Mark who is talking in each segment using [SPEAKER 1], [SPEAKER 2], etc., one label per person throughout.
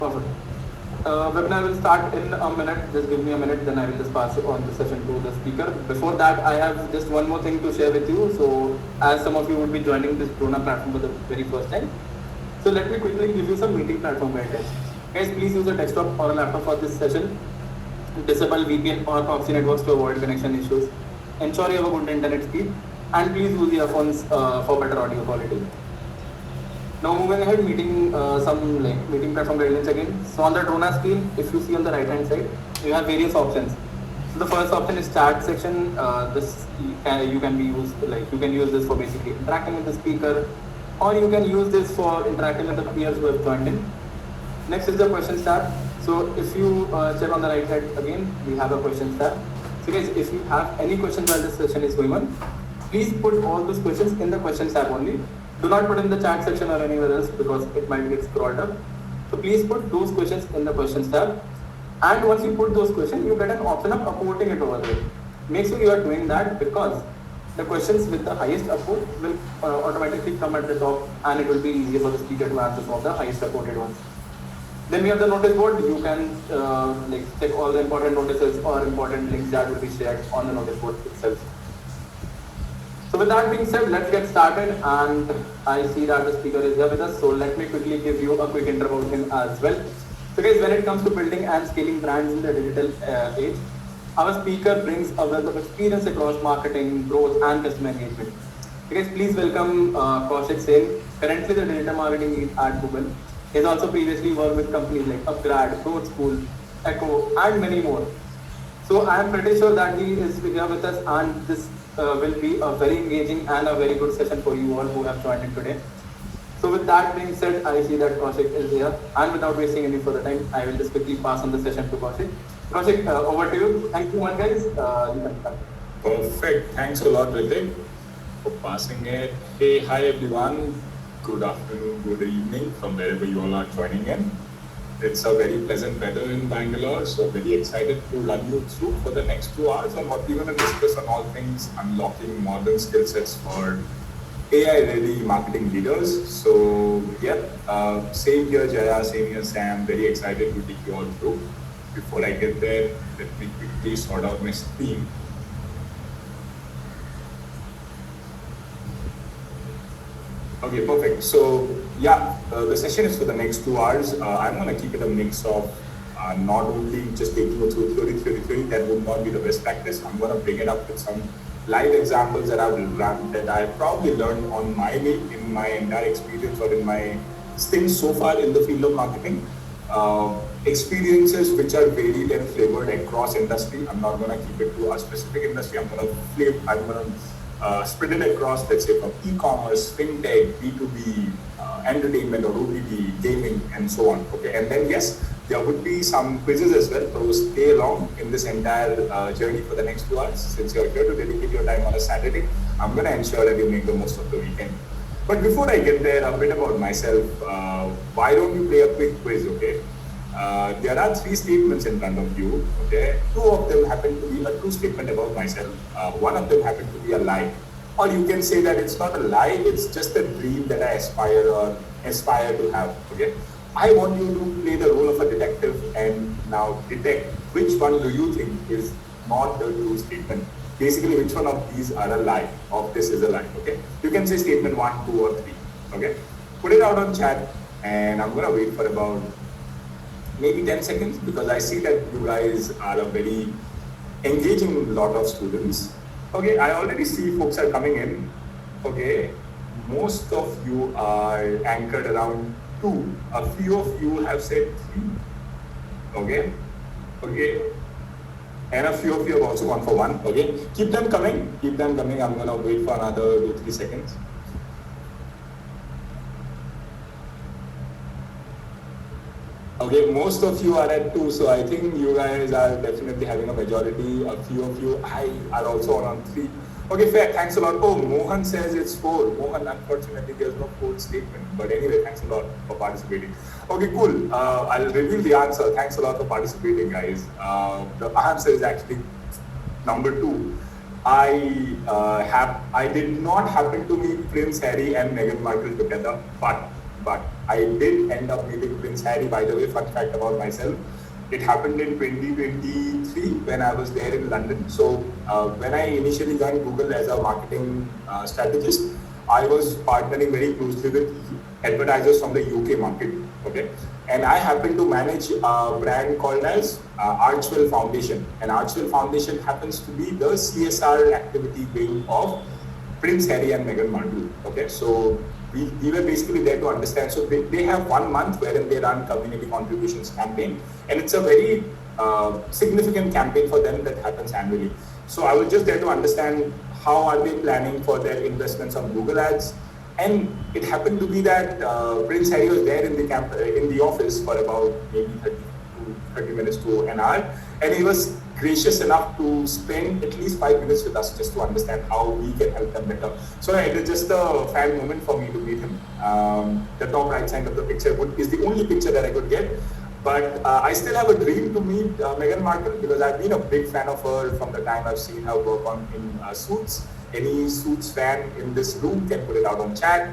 [SPEAKER 1] Perfect. Webinar will start in a minute. Just give me a minute, then I will just pass on the session to the speaker. Before that, I have just one more thing to share with you. So, as some of you would be joining this Prona platform for the very first time, so let me quickly give you some meeting platform guidelines. Guys, please use a desktop or a laptop for this session. Disable VPN or proxy networks to avoid connection issues. Ensure you have a good internet speed, and please use earphones for better audio quality. Now moving ahead, meeting platform guidelines again. So on the Drona screen, if you see on the right hand side, you have various options. So the first option is chat section. This you can be used you can use this for basically interacting with the speaker, or you can use this for interacting with the peers who have joined in. Next is the questions tab. So if you check on the right side again, we have a questions tab. So guys, if you have any questions while this session is going on, please put all those questions in the questions tab only. Do not put in the chat section or anywhere else because it might get scrolled up. So please put those questions in the questions tab. And once you put those questions, you get an option of upvoting it over there. Make sure you are doing that because the questions with the highest upvote will automatically come at the top, and it will be easier for the speaker to answer some of the highest upvoted ones. Then we have the notice board. You can check all the important notices or important links that will be shared on the notice board itself. So with that being said, let's get started, and I see that the speaker is here with us, so let me quickly give you a quick intro about him as well. So guys, when it comes to building and scaling brands in the digital age, our speaker brings a wealth of experience across marketing, growth and customer engagement. So guys, please welcome Kaushik Sen, currently the digital marketing lead at Google. He has also previously worked with companies like Upgrad, Growth School, Echo and many more. So I am pretty sure that he is here with us, and this will be a very engaging and a very good session for you all who have joined in today. So with that being said, I see that Kaushik is here, and without wasting any further time, I will just quickly pass on the session to Kaushik. Kaushik, over to you. Thank you one guys. You can start.
[SPEAKER 2] Perfect. Thanks a lot, Ritik, for passing it. Hey, hi everyone. Good afternoon, good evening from wherever you all are joining in. It's a very pleasant weather in Bangalore, so very excited to run you through for the next 2 hours on what we're going to discuss on all things unlocking modern skill sets for AI-ready marketing leaders. So yeah, same here Jaya, same here Sam, very excited to take you all through. Before I get there, let me quickly sort out my screen. Okay, perfect. So yeah, the session is for the next 2 hours. I'm going to keep it a mix of not only just taking you through theory, that would not be the best practice. I'm going to bring it up with some live examples that I've probably learned on my way in my entire experience or in my stint so far in the field of marketing. Experiences which are varied and flavored across industry. I'm not going to keep it to a specific industry. I'm going to spread it across, let's say, from e-commerce, fintech, B2B, entertainment or OTT, gaming, and so on. Okay, and then yes, there would be some quizzes as well. So stay along in this entire journey for the next 2 hours. Since you're here to dedicate your time on a Saturday, I'm going to ensure that you make the most of the weekend. But before I get there, a bit about myself. Why don't you play a quick quiz? Okay. There are 3 statements in front of you. Okay, 2 of them happen to be a true statement about myself. One of them happen to be a lie, or you can say that it's not a lie. It's just a dream that I aspire to have. Okay, I want you to play the role of a detective and now detect which one do you think is not the true statement. Basically, which one of these are a lie? Of this is a lie. Okay, you can say statement 1, 2, or 3. Okay, put it out on chat, and I'm gonna wait for about maybe 10 seconds because I see that you guys are a very engaging lot of students. Okay, I already see folks are coming in. Okay, most of you are anchored around 2. A few of you have said 3. Okay, and a few of you have also gone for 1. Okay, keep them coming. I'm gonna wait for another 2-3 seconds. Okay, most of you are at 2, so I think you guys are definitely having a majority. A few of you are also on 3. Okay, fair. Thanks a lot. Oh, Mohan says it's 4. Mohan, unfortunately, there's no 4th statement. But anyway, thanks a lot for participating. Okay, cool. I'll reveal the answer. Thanks a lot for participating, guys. The answer is actually number 2. I did not happen to meet Prince Harry and Meghan Markle together, but I did end up meeting Prince Harry, by the way, fun fact about myself. It happened in 2023 when I was there in London. So when I initially joined Google as a marketing strategist, I was partnering very closely with advertisers from the UK market. Okay, and I happen to manage a brand called as Archwell Foundation, and Archwell Foundation happens to be the CSR activity wing of Prince Harry and Meghan Markle. Okay, so we were basically there to understand. So they have 1 month wherein they run community contributions campaign, and it's a very significant campaign for them that happens annually. So I was just there to understand how are they planning for their investments on Google Ads. And it happened to be that Prince Harry was there in the office for about maybe 30 minutes to an hour, and he was gracious enough to spend at least 5 minutes with us just to understand how we can help them better. So it is just a fan moment for me to meet him. The top right side of the picture is the only picture that I could get. But I still have a dream to meet Meghan Markle, because I've been a big fan of her from the time I've seen her work in Suits. Any Suits fan in this room can put it out on chat.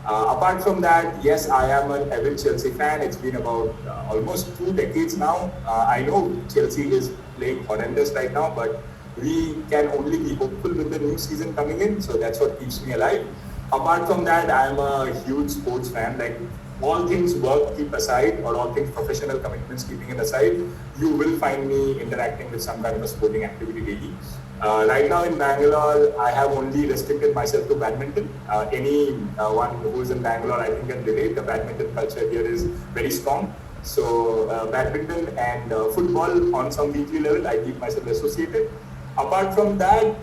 [SPEAKER 2] Apart from that, yes, I am an avid Chelsea fan. It's been about almost 2 decades now. I know Chelsea is playing horrendous right now, but we can only be hopeful with the new season coming in. So that's what keeps me alive. Apart from that, I am a huge sports fan. Like, all things work keep aside, or all things professional commitments keeping it aside, you will find me interacting with some kind of a sporting activity daily. Right now in Bangalore, I have only restricted myself to badminton. Anyone who is in Bangalore, I think, can relate. The badminton culture here is very strong. So badminton and football on some weekly level, I keep myself associated. Apart from that,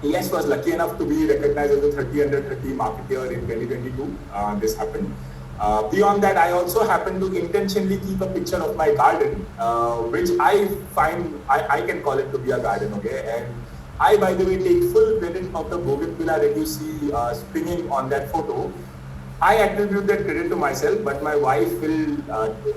[SPEAKER 2] ES was lucky enough to be recognized as the 30 under 30 marketer in 2022. This happened. Beyond that, I also happen to intentionally keep a picture of my garden, which I find, I can call it to be a garden, okay? And I, by the way, take full credit of the bougainvillea that you see springing on that photo. I attribute that credit to myself, but my wife will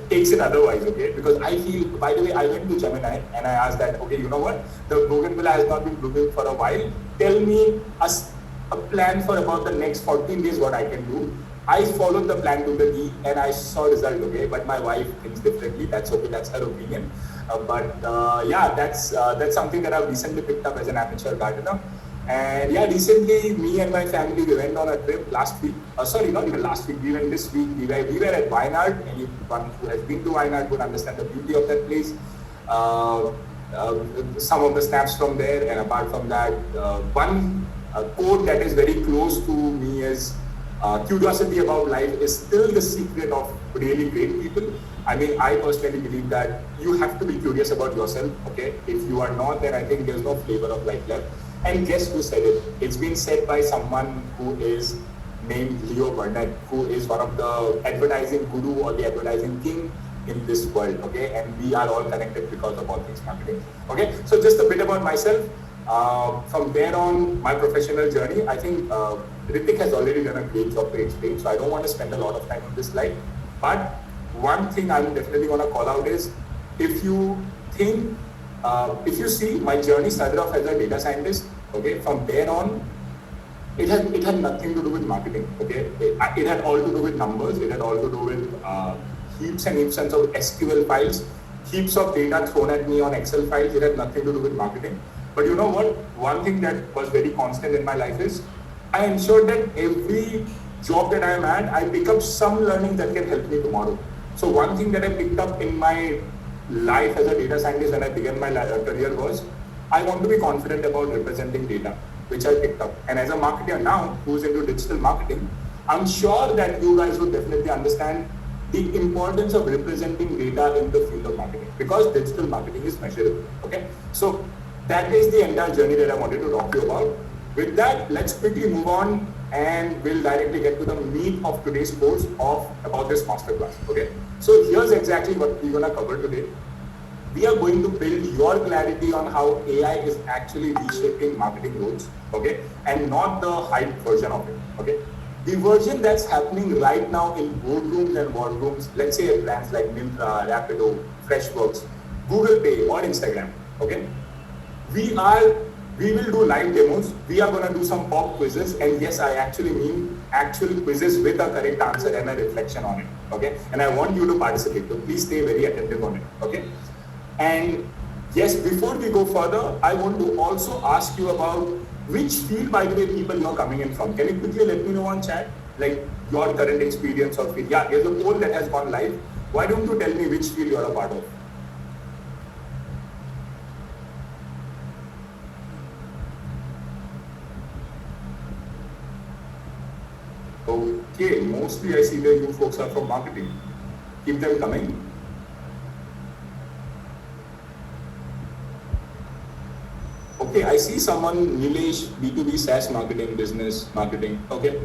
[SPEAKER 2] takes it otherwise, okay? Because I feel, by the way, I went to Gemini and I asked that, okay, you know what? The bougainvillea has not been blooming for a while. Tell me a plan for about the next 14 days what I can do. I followed the plan to the T and I saw result, okay? But my wife thinks differently. That's okay. That's her opinion. Yeah, that's something that I've recently picked up as an amateur gardener. And yeah, recently, me and my family, we went on a trip last week. Sorry, not even last week, we went this week. We were at Wayanad. Anyone who has been to Wayanad would understand the beauty of that place. Some of the snaps from there. And apart from that, one quote that is very close to me is, curiosity about life is still the secret of really great people. I mean, I personally believe that you have to be curious about yourself, okay? If you are not, then I think there's no flavor of life left. And guess who said it? It's been said by someone who is named Leo Burnett, who is one of the advertising guru or the advertising king in this world, okay? And we are all connected because of all things marketing, okay? So just a bit about myself. From there on, my professional journey, I think Ritik has already done a great job to explain, so I don't want to spend a lot of time on this slide. But one thing I'm definitely going to call out is, if you see, my journey started off as a data scientist, okay? From there on, it had nothing to do with marketing, okay? It had all to do with numbers. It had all to do with heaps and heaps of SQL files, heaps of data thrown at me on Excel files. It had nothing to do with marketing. But you know what? One thing that was very constant in my life is, I ensured that every job that I am at, I pick up some learning that can help me tomorrow. So one thing that I picked up in my life as a data scientist when I began my career was, I want to be confident about representing data, which I picked up. And as a marketer now, who's into digital marketing, I'm sure that you guys would definitely understand the importance of representing data in the field of marketing, because digital marketing is measurable, okay? So that is the entire journey that I wanted to talk to you about. With that, let's quickly move on and we'll directly get to the meat of today's course about this masterclass, okay? So here's exactly what we're gonna cover today. We are going to build your clarity on how AI is actually reshaping marketing roles, okay? And not the hype version of it, okay? The version that's happening right now in boardrooms and boardrooms, let's say at brands like Myntra, Rapido, Freshworks, Google Pay or Instagram, okay? We will do live demos. We are going to do some pop quizzes, and yes, I actually mean actual quizzes with a correct answer and a reflection on it. Okay, and I want you to participate. So please stay very attentive on it. Okay, and yes, before we go further, I want to also ask you about which field, by the way, people you're coming in from. Can you quickly let me know on chat, like your current experience or field? Yeah, there's a poll that has gone live. Why don't you tell me which field you're a part of? Okay, mostly I see that you folks are from marketing. Keep them coming. Okay, I see someone, Nilesh, B2B SaaS marketing, business marketing. Okay.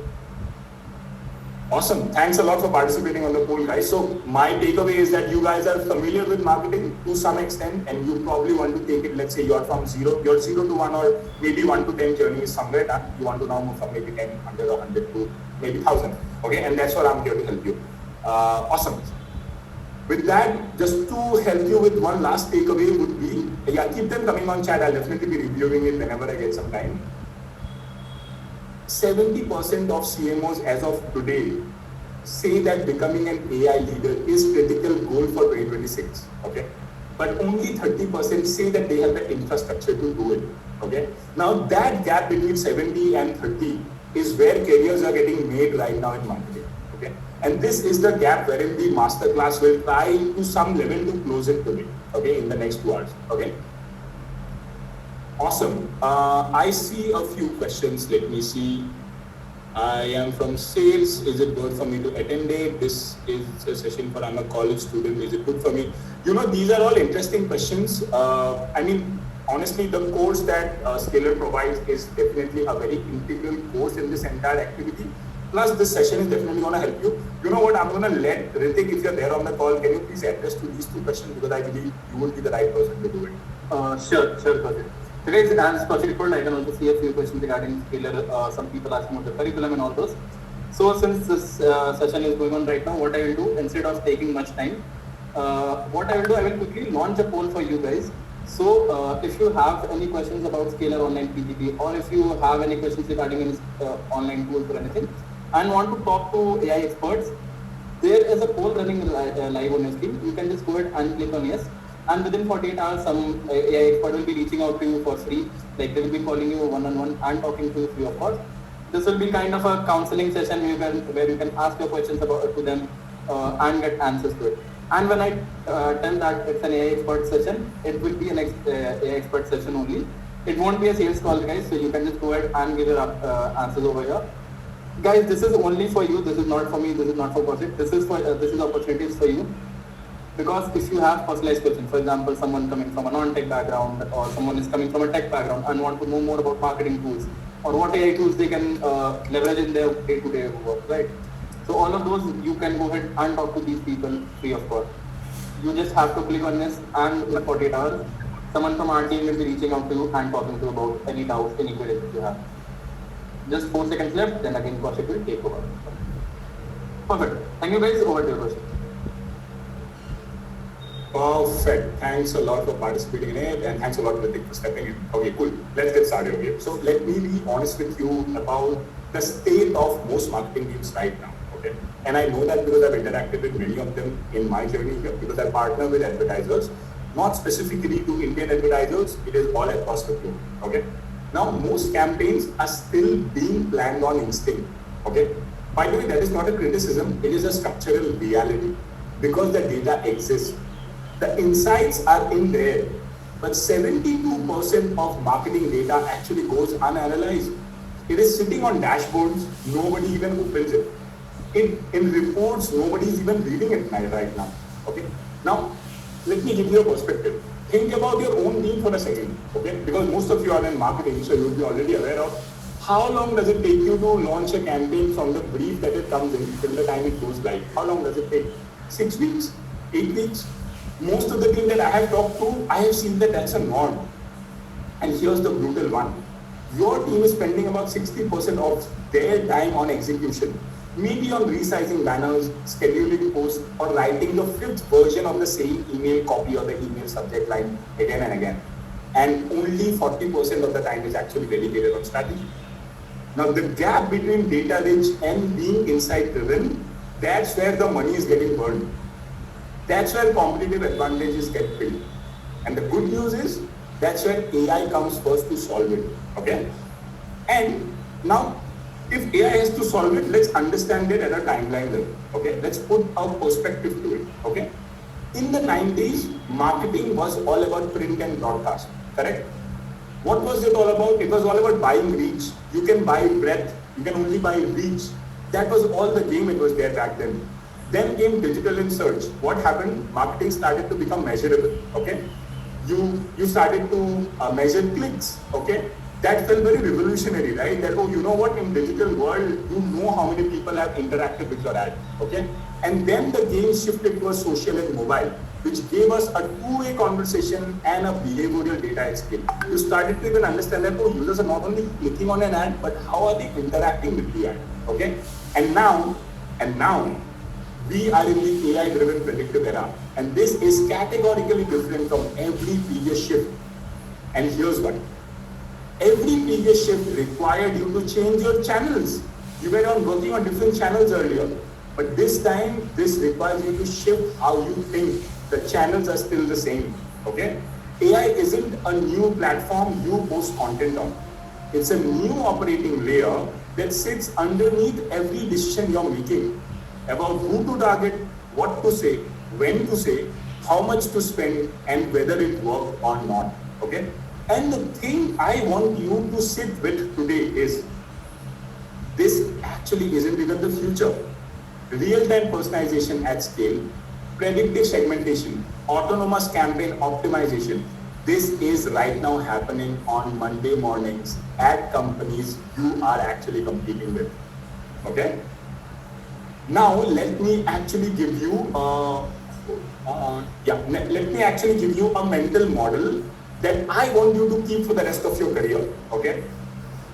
[SPEAKER 2] Awesome. Thanks a lot for participating on the poll, guys. So my takeaway is that you guys are familiar with marketing to some extent, and you probably want to take it, let's say you're from your 0 to 1 or maybe 1 to 10 journey is somewhere done. You want to now move from maybe 10, 100 or 100 to maybe 1000. Okay, and that's what I'm here to help you. Awesome. With that, just to help you with one last takeaway would be, yeah, keep them coming on chat. I'll definitely be reviewing it whenever I get some time. 70% of CMOs as of today say that becoming an AI leader is critical goal for 2026. Okay, but only 30% say that they have the infrastructure to do it. Okay, now that gap between 70 and 30 is where careers are getting made right now in marketing. Okay, and this is the gap wherein the masterclass will try to some level to close it today. Okay, in the next 2 hours. Okay. Awesome. I see a few questions. Let me see. I am from sales. Is it good for me to attend it? This is a session for I'm a college student. Is it good for me? You know, these are all interesting questions. I mean, honestly, the course that Scalar provides is definitely a very integral course in this entire activity. Plus, this session is definitely going to help you. You know what? I'm going to let Ritik, if you're there on the call, can you please address to these 2 questions, because I believe you would be the right person to do it.
[SPEAKER 1] Sure, Kaushik. So guys, as Kaushik told, I can also see a few questions regarding Scalar. Some people asking about the curriculum and all those. So since this session is going on right now, what I will do, instead of taking much time, what I will do, I will quickly launch a poll for you guys. So if you have any questions about Scalar Online PGP, or if you have any questions regarding any online tools or anything, and want to talk to AI experts, there is a poll running live on your screen. You can just go ahead and click on yes. And within 48 hours, some AI expert will be reaching out to you for free. Like they will be calling you one-on-one and talking to you free of cost. This will be kind of a counseling session where you can ask your questions to them and get answers to it. And when I tell that it's an AI expert session, it will be an AI expert session only. It won't be a sales call, guys. So you can just go ahead and give your answers over here. Guys, this is only for you. This is not for me. This is not for Kaushik. This is opportunities for you. Because if you have personalized questions, for example, someone coming from a non-tech background or someone is coming from a tech background and want to know more about marketing tools or what AI tools they can leverage in their day-to-day work, right? So all of those, you can go ahead and talk to these people free of cost. You just have to click on this, and in 48 hours, someone from our team will be reaching out to you and talking to you about any doubts, any queries that you have. Just 4 seconds left, then again Kaushik will take over. Perfect. Thank you guys. Over to you, Kaushik.
[SPEAKER 2] Perfect. Thanks a lot for participating in it, and thanks a lot, Ritik, for stepping in. Okay, cool. Let's get started. Okay. So let me be honest with you about the state of most marketing teams right now. Okay. And I know that because I've interacted with many of them in my journey here, because I partner with advertisers, not specifically to Indian advertisers. It is all across the globe. Okay. Now most campaigns are still being planned on instinct. Okay. By the way, that is not a criticism. It is a structural reality because the data exists. The insights are in there, but 72% of marketing data actually goes unanalyzed. It is sitting on dashboards, nobody even opens it. In reports, nobody is even reading it right now. Okay. Now, let me give you a perspective. Think about your own team for a second, okay? Because most of you are in marketing, so you'll be already aware of how long does it take you to launch a campaign from the brief that it comes in till the time it goes live. How long does it take? 6 weeks? 8 weeks? Most of the team that I have talked to, I have seen that that's a norm. And here's the brutal one. Your team is spending about 60% of their time on execution, maybe on resizing banners, scheduling posts, or writing the 5th version of the same email copy or the email subject line again and again. And only 40% of the time is actually dedicated on strategy. Now the gap between data rich and being insight driven, that's where the money is getting burned. That's where competitive advantages get built. And the good news is, that's where AI comes first to solve it, okay? And now, if AI has to solve it, let's understand it at a timeline level, okay? Let's put our perspective to it, okay? In the 90s, marketing was all about print and broadcast, correct? What was it all about? It was all about buying reach. You can buy breadth, you can only buy reach. That was all the game it was there back then. Then came digital and search. What happened? Marketing started to become measurable, okay? You started to measure clicks, okay? That felt very revolutionary, right? That, oh, you know what, in digital world, you know how many people have interacted with your ad, okay? And then the game shifted to a social and mobile, which gave us a two-way conversation and a behavioral data at scale. You started to even understand that, oh, users are not only clicking on an ad, but how are they interacting with the ad, okay? And now, we are in the AI-driven predictive era, and this is categorically different from every previous shift. And here's what. Every previous shift required you to change your channels. You were working on different channels earlier, but this time, this requires you to shift how you think. The channels are still the same, okay? AI isn't a new platform you post content on. It's a new operating layer that sits underneath every decision you're making about who to target, what to say, when to say, how much to spend, and whether it worked or not, okay? And the thing I want you to sit with today is, this actually isn't even the future. Real-time personalization at scale, predictive segmentation, autonomous campaign optimization. This is right now happening on Monday mornings at companies you are actually competing with, okay? Now, let me actually give you a mental model that I want you to keep for the rest of your career, okay?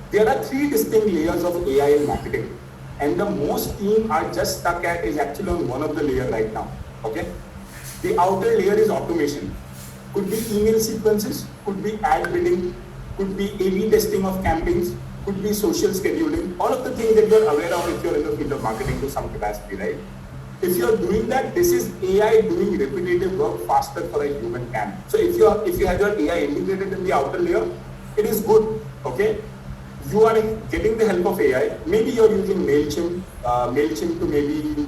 [SPEAKER 2] There are three distinct layers of AI in marketing, and the most teams are just stuck at is actually on one of the layers right now, okay? The outer layer is automation. Could be email sequences, could be ad bidding, could be A/B testing of campaigns, could be social scheduling, all of the things that you're aware of if you're in the field of marketing to some capacity, right? If you're doing that, this is AI doing repetitive work faster for a human can. So if you have your AI integrated in the outer layer, it is good, okay? You are getting the help of AI. Maybe you're using MailChimp to maybe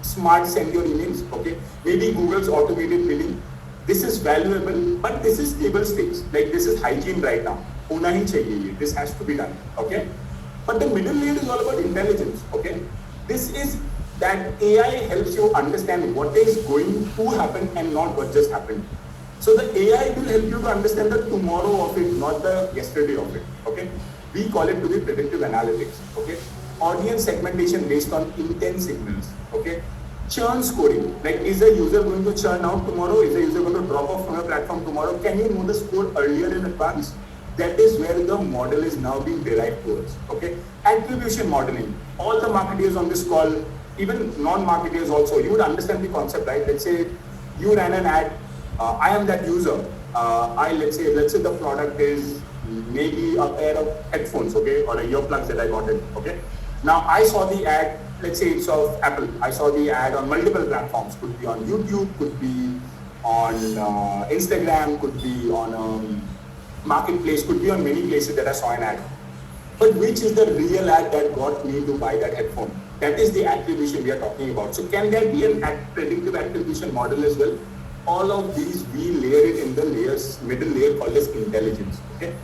[SPEAKER 2] smart send your emails, okay? Maybe Google's automated billing. This is valuable, but this is table stakes. Like, this is hygiene right now. Hona hi chahiye. This has to be done, okay? But the middle layer is all about intelligence, okay? This is that AI helps you understand what is going to happen and not what just happened. So the AI will help you to understand the tomorrow of it, not the yesterday of it, okay? We call it to be predictive analytics, okay? Audience segmentation based on intent signals, okay? Churn scoring, like, is a user going to churn out tomorrow? Is a user going to drop off from your platform tomorrow? Can you know the score earlier in advance? That is where the model is now being derived towards, okay? Attribution modeling. All the marketers on this call, even non-marketers also, you would understand the concept, right? Let's say you ran an ad, I am that user. Let's say the product is maybe a pair of headphones, okay, or a earplugs that I got it, okay. Now I saw the ad, let's say it's of Apple. I saw the ad on multiple platforms. Could be on YouTube, could be on Instagram, could be on Marketplace, could be on many places that I saw an ad. But which is the real ad that got me to buy that headphone? That is the attribution we are talking about. So can there be a predictive attribution model as well? All of these, we layer it in the layers, middle layer called as intelligence, okay?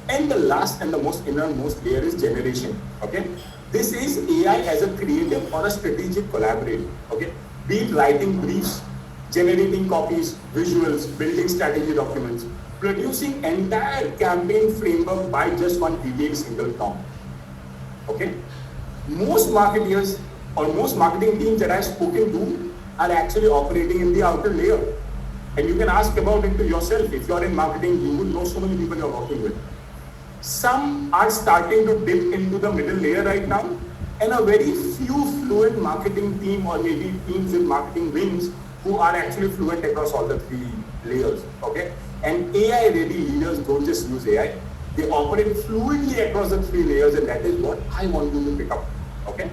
[SPEAKER 2] And the last and the most innermost layer is generation, okay? This is AI as a creative or a strategic collaborator, okay? Be it writing briefs, generating copies, visuals, building strategy documents, producing entire campaign framework by just one detailed single prompt, okay? Most marketers or most marketing teams that I've spoken to are actually operating in the outer layer. And you can ask about it to yourself. If you're in marketing, you will know so many people you're working with. Some are starting to dip into the middle layer right now, and a very few fluent marketing team or maybe teams with marketing wings who are actually fluent across all the three layers, okay? And AI-ready leaders don't just use AI. They operate fluidly across the 3 layers, and that is what I want you to pick up. Okay?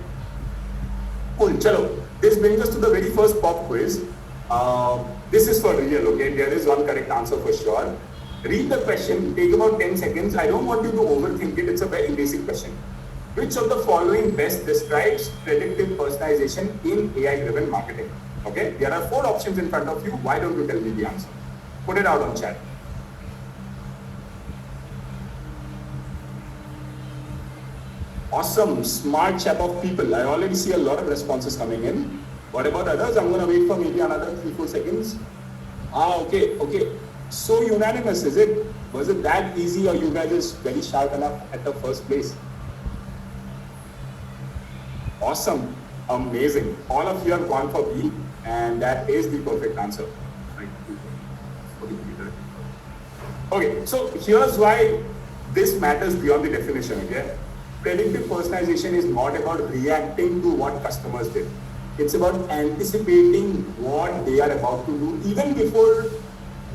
[SPEAKER 2] Cool, chalo. This brings us to the very first pop quiz. This is for real, okay? There is one correct answer for sure. Read the question, take about 10 seconds. I don't want you to overthink it. It's a very basic question. Which of the following best describes predictive personalization in AI-driven marketing? Okay? There are 4 options in front of you. Why don't you tell me the answer? Put it out on chat. Awesome, smart chap of people. I already see a lot of responses coming in. What about others? I'm going to wait for maybe another 3-4 seconds. Okay. So unanimous, is it? Was it that easy, or you guys just very sharp enough at the first place? Awesome, amazing. All of you have gone for B, and that is the perfect answer. Okay, so here's why this matters beyond the definition, okay? Predictive personalization is not about reacting to what customers did. It's about anticipating what they are about to do even before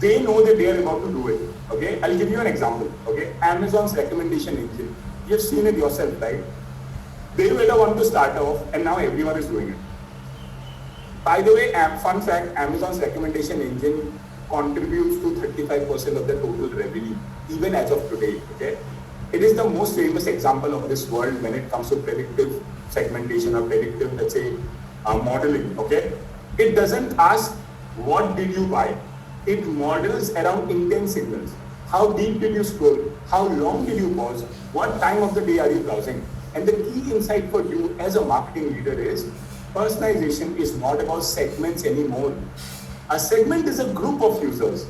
[SPEAKER 2] they know that they are about to do it. Okay, I'll give you an example. Okay, Amazon's recommendation engine. You've seen it yourself, right? They were the one to start off, and now everyone is doing it. By the way, fun fact: Amazon's recommendation engine contributes to 35% of the total revenue, even as of today. Okay. It is the most famous example of this world when it comes to predictive segmentation or predictive, let's say, modeling, okay? It doesn't ask, what did you buy? It models around intent signals. How deep did you scroll? How long did you pause? What time of the day are you browsing? And the key insight for you as a marketing leader is, personalization is not about segments anymore. A segment is a group of users,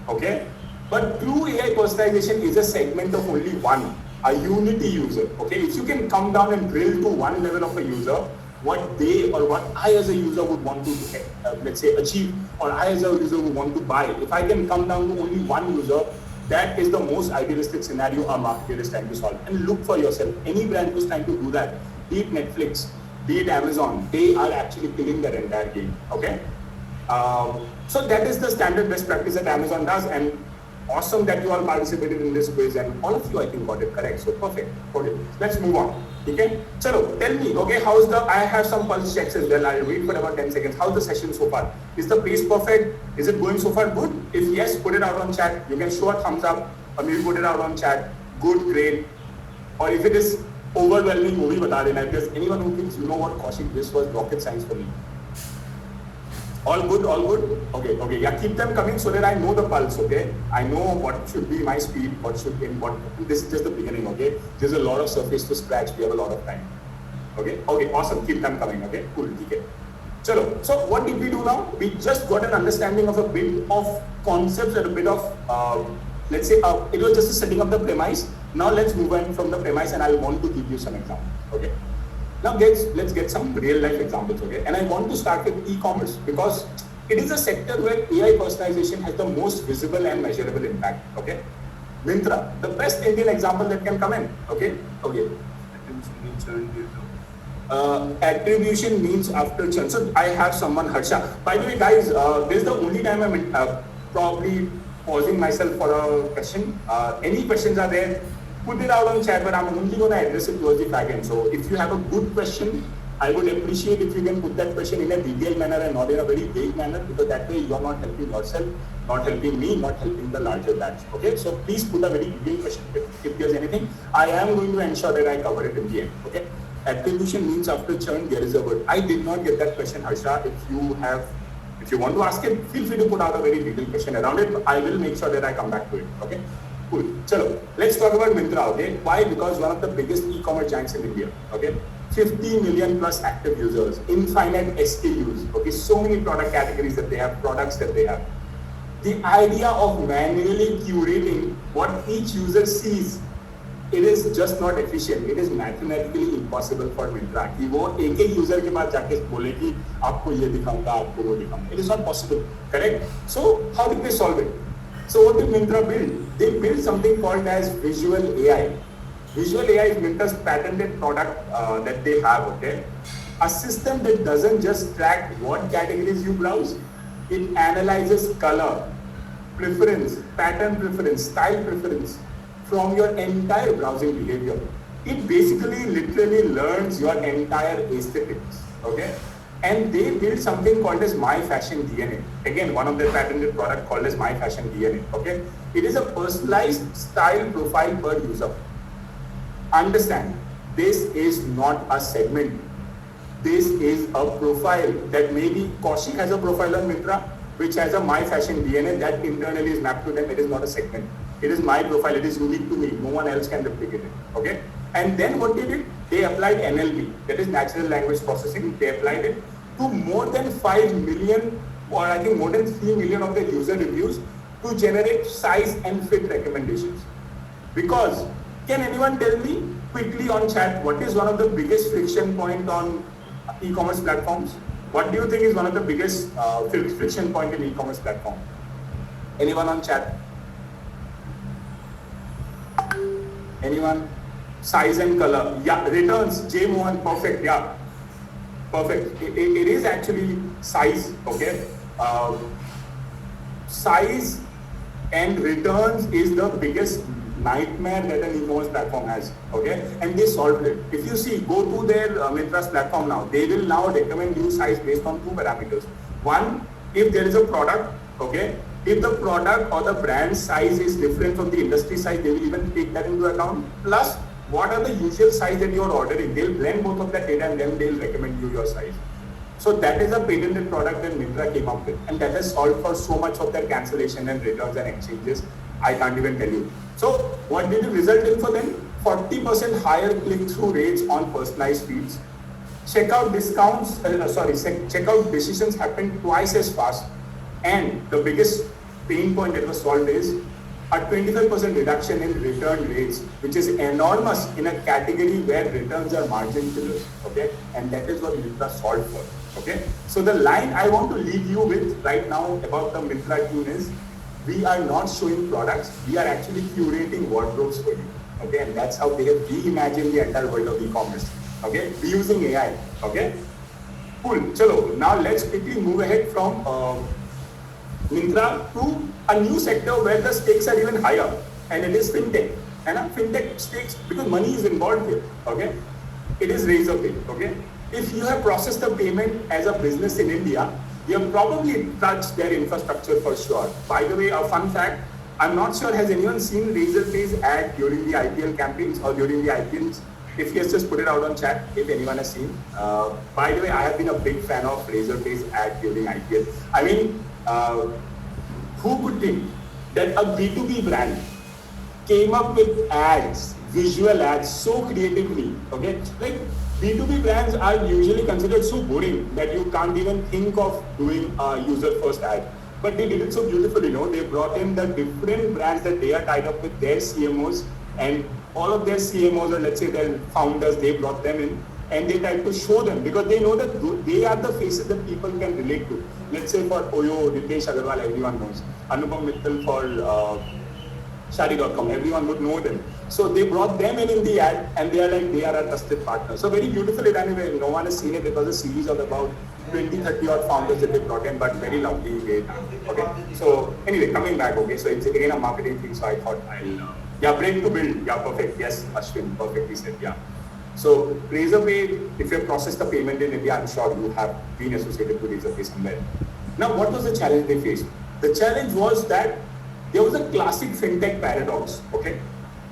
[SPEAKER 2] okay? But true AI personalization is a segment of only one, a unity user, okay? If you can come down and drill to one level of a user, what they or what I as a user would want to, let's say, achieve, or I as a user would want to buy, if I can come down to only one user, that is the most idealistic scenario a marketer is trying to solve. And look for yourself, any brand who's trying to do that, be it Netflix, be it Amazon, they are actually killing their entire game, okay? So that is the standard best practice that Amazon does, and awesome that you all participated in this quiz, and all of you I think got it correct, so perfect. Okay, let's move on. Okay, so tell me, okay, how's the, I have some pulse checks as well. I'll wait for about 10 seconds. How's the session so far? Is the pace perfect? Is it going so far good? If yes, put it out on chat. You can show a thumbs up, or maybe put it out on chat. Good, great. Or if it is overwhelming, movie bata dena. If there's anyone who thinks, you know what, Kaushik, this was rocket science for me. All good, all good? Okay, yeah, keep them coming so that I know the pulse, okay? I know what should be my speed, what should be, this is just the beginning, okay? There's a lot of surface to scratch, we have a lot of time. Okay, awesome, keep them coming, okay? Cool, okay. Chalo, so what did we do now? We just got an understanding of a bit of concepts and a bit of, let's say, it was just setting up the premise. Now let's move on from the premise, and I want to give you some examples, okay? Now let's get some real life examples, okay? And I want to start with e-commerce because it is a sector where AI personalization has the most visible and measurable impact, okay? Myntra, the best Indian example that can come in, okay? Attribution means after churn. So I have someone, Harsha. By the way, guys, this is the only time I'm probably pausing myself for a question. Any questions are there? Put it out on chat, but I'm only going to address it towards the back end. So if you have a good question, I would appreciate if you can put that question in a detailed manner and not in a very vague manner, because that way you are not helping yourself, not helping me, not helping the larger batch. Okay, so please put a very detailed question. If there's anything, I am going to ensure that I cover it in the end. Okay, attribution means after churn, there is a word. I did not get that question, Harsha. If you want to ask it, feel free to put out a very detailed question around it. I will make sure that I come back to it. Okay. Cool. Chalo, let's talk about Myntra, okay? Why? Because one of the biggest e-commerce giants in India, okay? 50 million plus active users, infinite SKUs, okay? So many product categories that they have, products that they have. The idea of manually curating what each user sees, it is just not efficient. It is mathematically impossible for Myntra. कि वो एक user के पास जाके बोले कि आपको ये दिखाऊंगा, आपको वो दिखाऊंगा. It is not possible, correct? So how did they solve it? So what did Myntra build? They built something called as Visual AI. Visual AI is Myntra's patented product that they have, okay? A system that doesn't just track what categories you browse, it analyzes color, preference, pattern preference, style preference, from your entire browsing behavior. It basically literally learns your entire aesthetics, okay? And they build something called as My Fashion DNA. Again, one of their patented product called as My Fashion DNA, okay? It is a personalized style profile per user. Understand, this is not a segment. This is a profile that maybe Kaushik has a profile on Myntra, which has a My Fashion DNA that internally is mapped to them. It is not a segment. It is my profile. It is unique to me. No one else can replicate it. Okay. And then what they did? They applied NLP, that is natural language processing. They applied it to more than 5 million, or I think more than 3 million of their user reviews to generate size and fit recommendations. Because can anyone tell me quickly on chat what is one of the biggest friction point on e-commerce platforms? What do you think is one of the biggest friction point in e-commerce platform? Anyone on chat? Anyone? Size and color. Yeah, returns. J Mohan, perfect. Yeah, perfect. It is actually size. Okay. Size and returns is the biggest nightmare that an e-commerce platform has, okay? And they solved it. If you see, go to their Myntra's platform now, they will now recommend you size based on 2 parameters. One, if there is a product, okay, if the product or the brand size is different from the industry size, they will even take that into account. Plus, what are the usual size that you are ordering? They'll blend both of that data and then they'll recommend you your size. So that is a patented product that Myntra came up with, and that has solved for so much of their cancellation and returns and exchanges. I can't even tell you. So what did it result in for them? 40% higher click-through rates on personalized feeds. Checkout discounts, checkout decisions happen twice as fast. And the biggest pain point that was solved is a 25% reduction in return rates, which is enormous in a category where returns are margin killers, okay? And that is what Myntra solved for, okay? So the line I want to leave you with right now about the Myntra team is, we are not showing products, we are actually curating wardrobes for you, okay? And that's how they have reimagined the entire world of e-commerce, okay? We're using AI, okay? Cool, chalo, now let's quickly move ahead from Myntra to a new sector where the stakes are even higher, and it is fintech. And fintech stakes, because money is involved here, okay? It is Razorpay, okay? If you have processed the payment as a business in India, you have probably touched their infrastructure for sure. By the way, a fun fact, I'm not sure, has anyone seen Razorpay's ad during the IPL campaigns or during the IPLs? If yes, just put it out on chat if anyone has seen. By the way, I have been a big fan of Razorpay's ad during IPL. I mean, who could think that a B2B brand came up with ads, visual ads, so creatively, okay? Like, B2B brands are usually considered so boring that you can't even think of doing a user-first ad. But they did it so beautifully, you know. They brought in the different brands that they are tied up with, their CMOs, and all of their CMOs, or let's say their founders, they brought them in, and they tried to show them, because they know that they are the faces that people can relate to. Let's say for Oyo, Ritesh Agarwal, everyone knows. Anupam Mittal for Shadi.com, everyone would know them. So they brought them in the ad, and they are a trusted partner. So very beautifully done. Anyway, no one has seen it. It was a series of about 20, 30 odd founders that they brought in, but very lovely way. Okay. So anyway, coming back. Okay. So it's again a marketing thing. So I thought I'll brain to build. Yeah, perfect. Yes, Ashwin, perfectly said. Yeah. So Razorpay, if you have processed the payment in India, I'm sure you have been associated with Razorpay somewhere. Now, what was the challenge they faced? The challenge was that there was a classic fintech paradox, okay?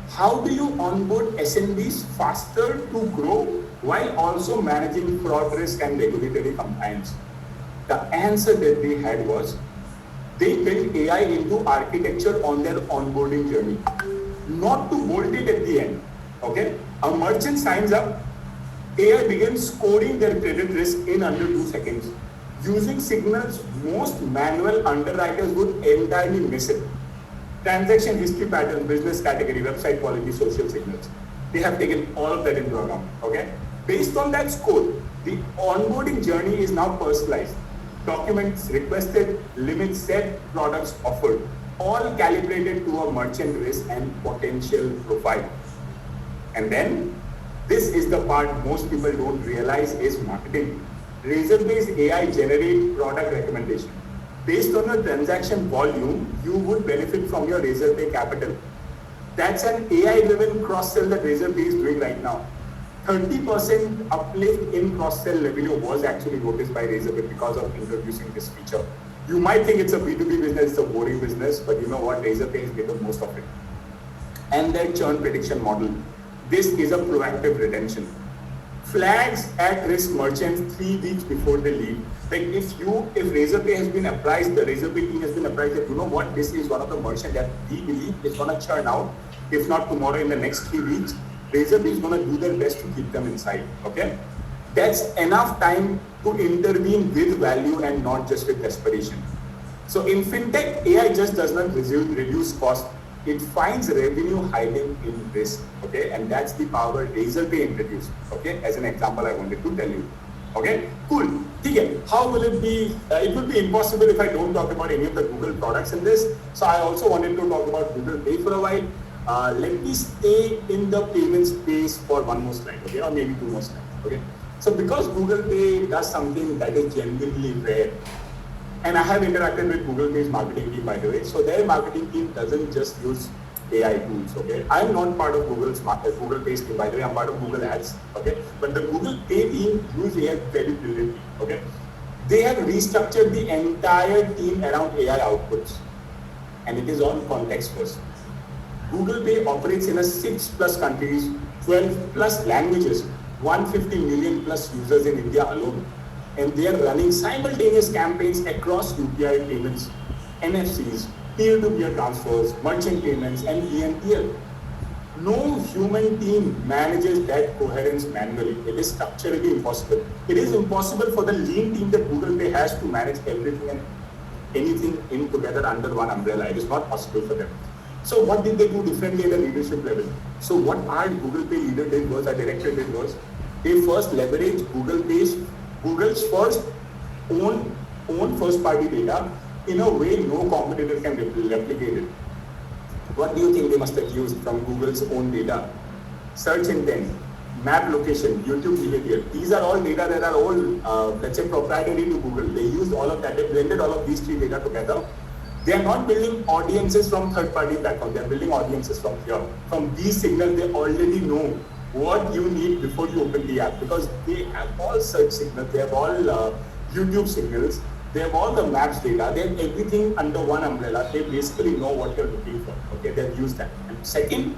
[SPEAKER 2] How do you onboard SMBs faster to grow while also managing fraud risk and regulatory compliance? The answer that they had was, they built AI into architecture on their onboarding journey, not to bolt it at the end, okay? A merchant signs up, AI begins scoring their credit risk in under 2 seconds, using signals most manual underwriters would entirely miss it. Transaction history pattern, business category, website quality, social signals. They have taken all of that into account, okay? Based on that score, the onboarding journey is now personalized. Documents requested, limits set, products offered, all calibrated to a merchant risk and potential profile. And then, this is the part most people don't realize is marketing. Razorpay's AI generate product recommendation. Based on your transaction volume, you would benefit from your Razorpay capital. That's an AI-driven cross-sell that Razorpay is doing right now. 30% uplift in cross-sell revenue was actually noticed by Razorpay because of introducing this feature. You might think it's a B2B business, it's a boring business, but you know what? Razorpay is making most of it. And their churn prediction model. This is a proactive retention. Flags at risk merchants 3 weeks before they leave. Like if Razorpay has been apprised, the Razorpay team has been apprised that you know what, this is one of the merchants that we believe is gonna churn out, if not tomorrow, in the next 3 weeks, Razorpay is gonna do their best to keep them inside. Okay? That's enough time to intervene with value and not just with desperation. So in fintech, AI just does not reduce cost. It finds revenue hiding in risk, okay? And that's the power Razorpay introduced, okay? As an example, I wanted to tell you, okay? Cool. Okay. How will it be? It will be impossible if I don't talk about any of the Google products in this. So I also wanted to talk about Google Pay for a while. Let me stay in the payment space for one more slide, okay? Or maybe 2 more slides, okay? So because Google Pay does something that is genuinely rare, and I have interacted with Google Pay's marketing team, by the way. So their marketing team doesn't just use AI tools, okay? I'm not part of Google Pay's team, by the way. I'm part of Google Ads, okay? But the Google Pay team use AI very brilliantly, okay? They have restructured the entire team around AI outputs, and it is on context first. Google Pay operates in 6+ countries, 12+ languages, 150 million+ users in India alone. And they are running simultaneous campaigns across UPI payments, NFCs, peer-to-peer transfers, merchant payments, and BNPL. No human team manages that coherence manually. It is structurally impossible. It is impossible for the lean team that Google Pay has to manage everything and anything in together under one umbrella. It is not possible for them. So what did they do differently at the leadership level? So what our Google Pay leader did was, our director did was, they first leveraged Google's first own first-party data in a way no competitor can replicate it. What do you think they must have used from Google's own data? Search intent, map location, YouTube behavior. These are all data that are all, let's say, proprietary to Google. They used all of that. They blended all of these 3 data together. They are not building audiences from third-party platforms. They are building audiences from here. From these signals, they already know what you need before you open the app, because they have all search signals, they have all YouTube signals, they have all the maps data, they have everything under one umbrella. They basically know what you're looking for. Okay, they've used that. And second,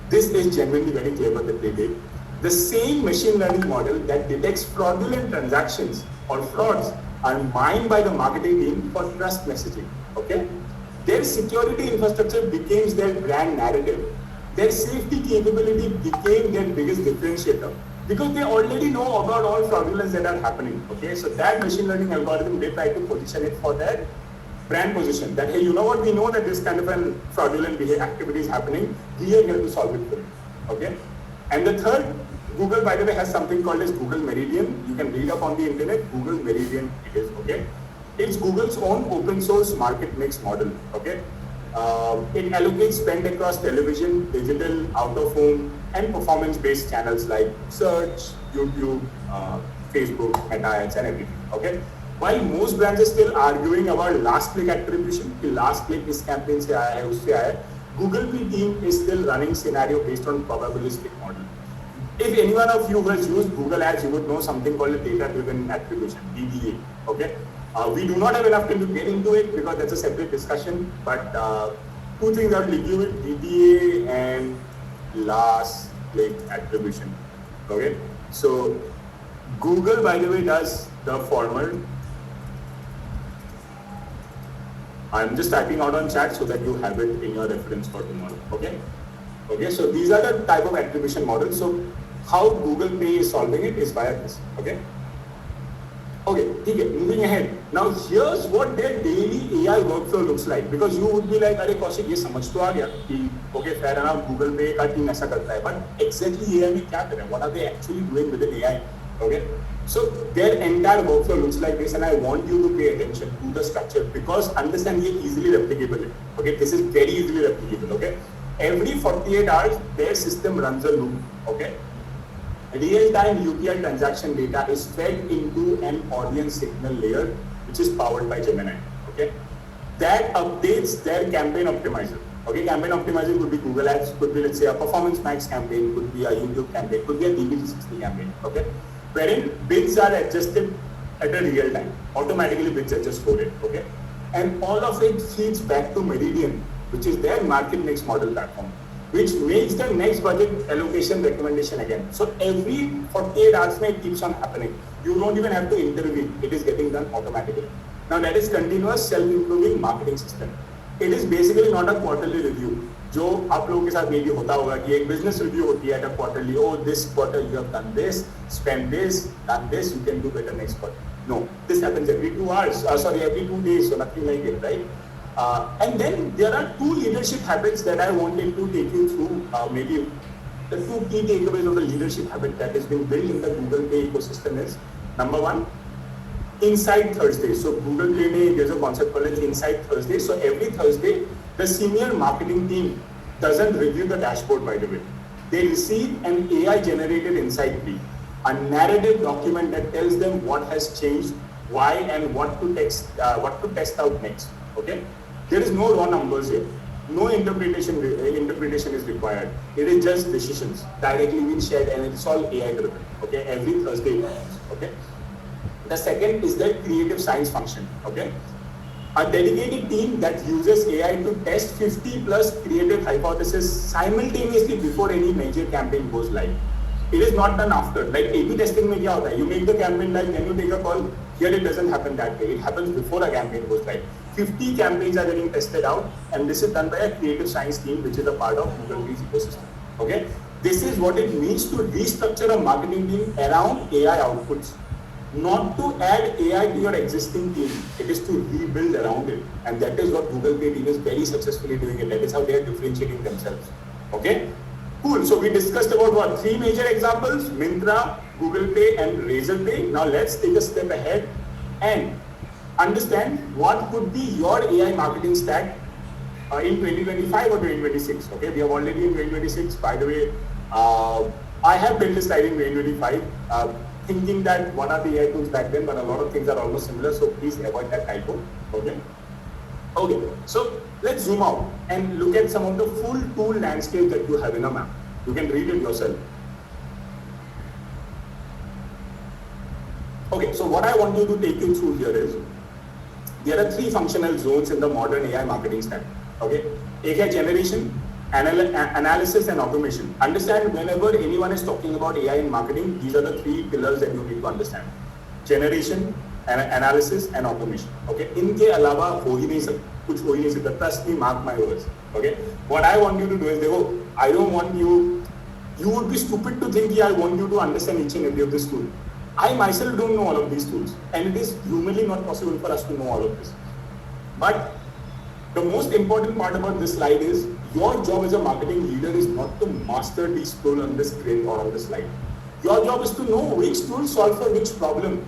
[SPEAKER 2] this is genuinely very clever that they did. The same machine learning model that detects fraudulent transactions or frauds are mined by the marketing team for trust messaging. Okay, their security infrastructure becomes their brand narrative. Their safety capability became their biggest differentiator because they already know about all fraudulence that are happening. Okay, so that machine learning algorithm, they try to position it for their brand position. That, hey, you know what? We know that this kind of an fraudulent activity is happening. We are here to solve it for you. Okay, and the third, Google, by the way, has something called as Google Meridian. You can read up on the internet. Google Meridian it is. Okay, it's Google's own open source market mix model. Okay. It allocates spend across television, digital, out-of-home, and performance-based channels like search, YouTube, Facebook, Meta ads, and everything. Okay. While most brands are still arguing about last-click attribution, the last click is campaign se aaya hai, usse aaya hai, Google Pay team is still running scenario based on probabilistic model. If any one of you has used Google Ads, you would know something called a data-driven attribution, DDA. Okay. We do not have enough time to get into it because that's a separate discussion, but 2 things I'll leave you with: DDA and last click attribution. Okay, so Google, by the way, does the former. I'm just typing out on chat so that you have it in your reference for tomorrow. Okay, okay. So these are the type of attribution models. So how Google Pay is solving it is via this. Okay. Okay, moving ahead. Now here's what their daily AI workflow looks like, because you would be like, अरे कौशिक ये समझ तो आ गया कि okay fair enough Google Pay का team ऐसा करता है, but exactly AI में क्या कर रहे हैं? What are they actually doing within AI? Okay, so their entire workflow looks like this, and I want you to pay attention to the structure because understand ये easily replicable है. Okay, this is very easily replicable. Okay, every 48 hours their system runs a loop. Okay. Real-time UPI transaction data is fed into an audience signal layer, which is powered by Gemini. Okay, that updates their campaign optimizer. Okay, campaign optimizer could be Google Ads, could be let's say a Performance Max campaign, could be a YouTube campaign, could be a DV360 campaign. Okay, wherein bids are adjusted at a real time. Automatically bids adjust for it. Okay, and all of it feeds back to Meridian, which is their market mix model platform, which makes the next budget allocation recommendation again. So every 48 hours it keeps on happening. You don't even have to intervene. It is getting done automatically. Now that is continuous self-improving marketing system. It is basically not a quarterly review. जो आप लोगों के साथ मे भी होता होगा कि एक business review होती है at a quarterly. Oh, this quarter you have done this, spent this, done this. You can do better next quarter. No, this happens every 2 hours. Every 2 days. So nothing like it, right? And then there are 2 leadership habits that I wanted to take you through. Maybe the 2 key takeaways of the leadership habit that has been built in the Google Pay ecosystem is, number 1, Inside Thursday. So Google Play, there's a concept called Inside Thursday. So every Thursday, the senior marketing team doesn't review the dashboard, by the way. They receive an AI-generated insight brief, a narrative document that tells them what has changed, why, and what to test out next. Okay, there is no raw numbers here. No interpretation is required. It is just decisions directly being shared, and it's all AI-driven. Okay, every Thursday it happens. Okay. The second is the creative science function. Okay, a dedicated team that uses AI to test 50 plus creative hypotheses simultaneously before any major campaign goes live. It is not done after. Like A/B testing में क्या होता है? You make the campaign live, then you take a call. Here it doesn't happen that way. It happens before a campaign goes live. 50 campaigns are getting tested out, and this is done by a creative science team, which is a part of Google Pay's ecosystem. Okay, this is what it means to restructure a marketing team around AI outputs. Not to add AI to your existing team, it is to rebuild around it. And that is what Google Pay team is very successfully doing it. That is how they are differentiating themselves. Okay? Cool. So we discussed about what? 3 major examples, Myntra, Google Pay, and Razorpay. Now let's take a step ahead and understand what could be your AI marketing stack in 2025 or 2026. Okay? We are already in 2026. By the way, I have built this slide in 2025. Thinking that what are the AI tools back then, but a lot of things are almost similar, so please avoid that typo. Okay. Okay. So let's zoom out and look at some of the full tool landscape that you have in a map. You can read it yourself. Okay. So what I want you to take you through here is there are 3 functional zones in the modern AI marketing stack. Okay. एक है generation, analysis and automation. Understand whenever anyone is talking about AI in marketing, these are the 3 pillars that you need to understand. Generation, analysis and automation. Okay. इनके अलावा हो ही नहीं सकता, कुछ हो ही नहीं सकता. Trust me, mark my words. Okay. What I want you to do is, देखो, I don't want you would be stupid to think I want you to understand each and every of this tool. I myself don't know all of these tools, and it is humanly not possible for us to know all of this. But the most important part about this slide is your job as a marketing leader is not to master these tools on the screen or on the slide. Your job is to know which tool solve for which problem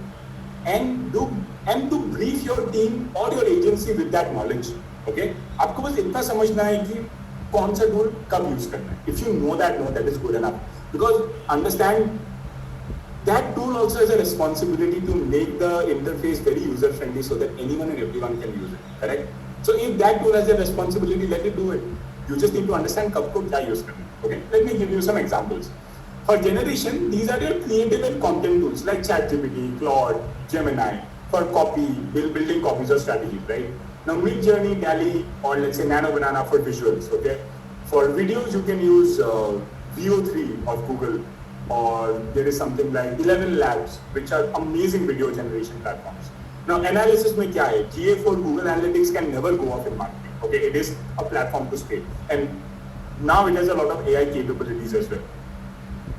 [SPEAKER 2] and to brief your team or your agency with that knowledge. Okay? आपको बस इतना समझना है कि कौन सा tool कब use करना है. If you know that is good enough. Because understand that tool also has a responsibility to make the interface very user friendly so that anyone and everyone can use it. Correct? So if that tool has a responsibility, let it do it. You just need to understand कब को क्या use करना है. Okay? Let me give you some examples. For generation, these are your creative and content tools like ChatGPT, Claude, Gemini. For copy, building copies or strategies, right? Now Midjourney, DALL-E, or let's say Nano Banana for visuals. Okay? For videos, you can use VO3 of Google, or there is something like 11 Labs, which are amazing video generation platforms. Now analysis में क्या है? GA4 Google Analytics can never go off in marketing. Okay, it is a platform to stay, and now it has a lot of AI capabilities as well.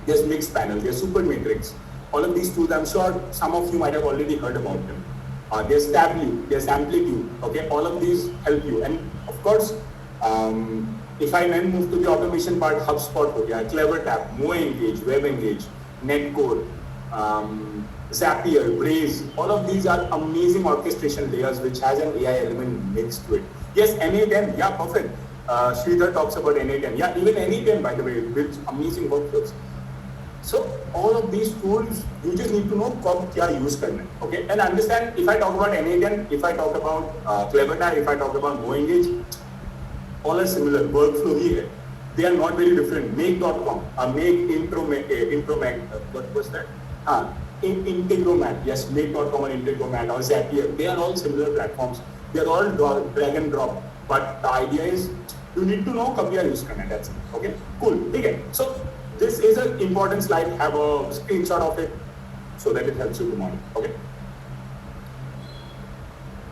[SPEAKER 2] There's Mixpanel, there's Supermatrix. All of these tools, I'm sure some of you might have already heard about them. There's Tableau, there's Amplitude. Okay, all of these help you, and of course, if I then move to the automation part, HubSpot हो गया, CleverTap, MoEngage, WebEngage, Netcore, Zapier, Braze. All of these are amazing orchestration layers which has an AI element mixed to it. Yes, N8N, yeah, perfect. Sridhar talks about N8N. Yeah, even N8N, by the way, builds amazing workflows. So all of these tools, you just need to know कब क्या use करना है. Okay, and understand if I talk about N8N, if I talk about CleverTap, if I talk about MoEngage, all are similar, workflow ही है. They are not very different. Make.com, what was that? Integromat, yes, Make.com or Integromat or Zapier, they are all similar platforms. They are all drag and drop. But the idea is, you need to know कब use करना है. That's it. Okay, cool. Okay. So this is an important slide. Have a screenshot of it so that it helps you tomorrow. Okay.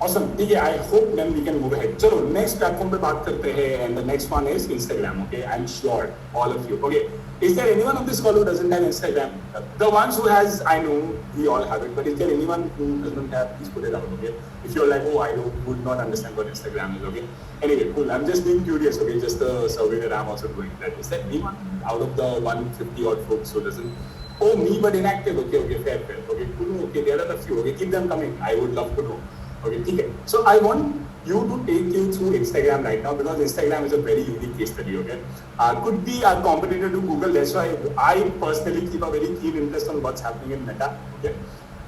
[SPEAKER 2] Awesome. ठीक है. I hope then we can move ahead. चलो next platform पे बात करते हैं, and the next one is Instagram. Okay, I'm sure all of you. Okay, is there anyone on this call who doesn't have Instagram? The ones who has, I know we all have it, but is there anyone who doesn't have? Please put it out. Okay, if you're like, oh, I would not understand what Instagram is. Okay, anyway, cool. I'm just being curious. Okay, just a survey that I'm also doing. That is there anyone out of the 150 odd folks who doesn't? Oh, me but inactive. Okay, fair. Okay, cool. Okay, there are a few. Okay, keep them coming. I would love to know. Okay, okay. So I want you to take you through Instagram right now, because Instagram is a very unique case study. Okay, could be a competitor to Google. That's why I personally keep a very keen interest on what's happening in Meta. Okay,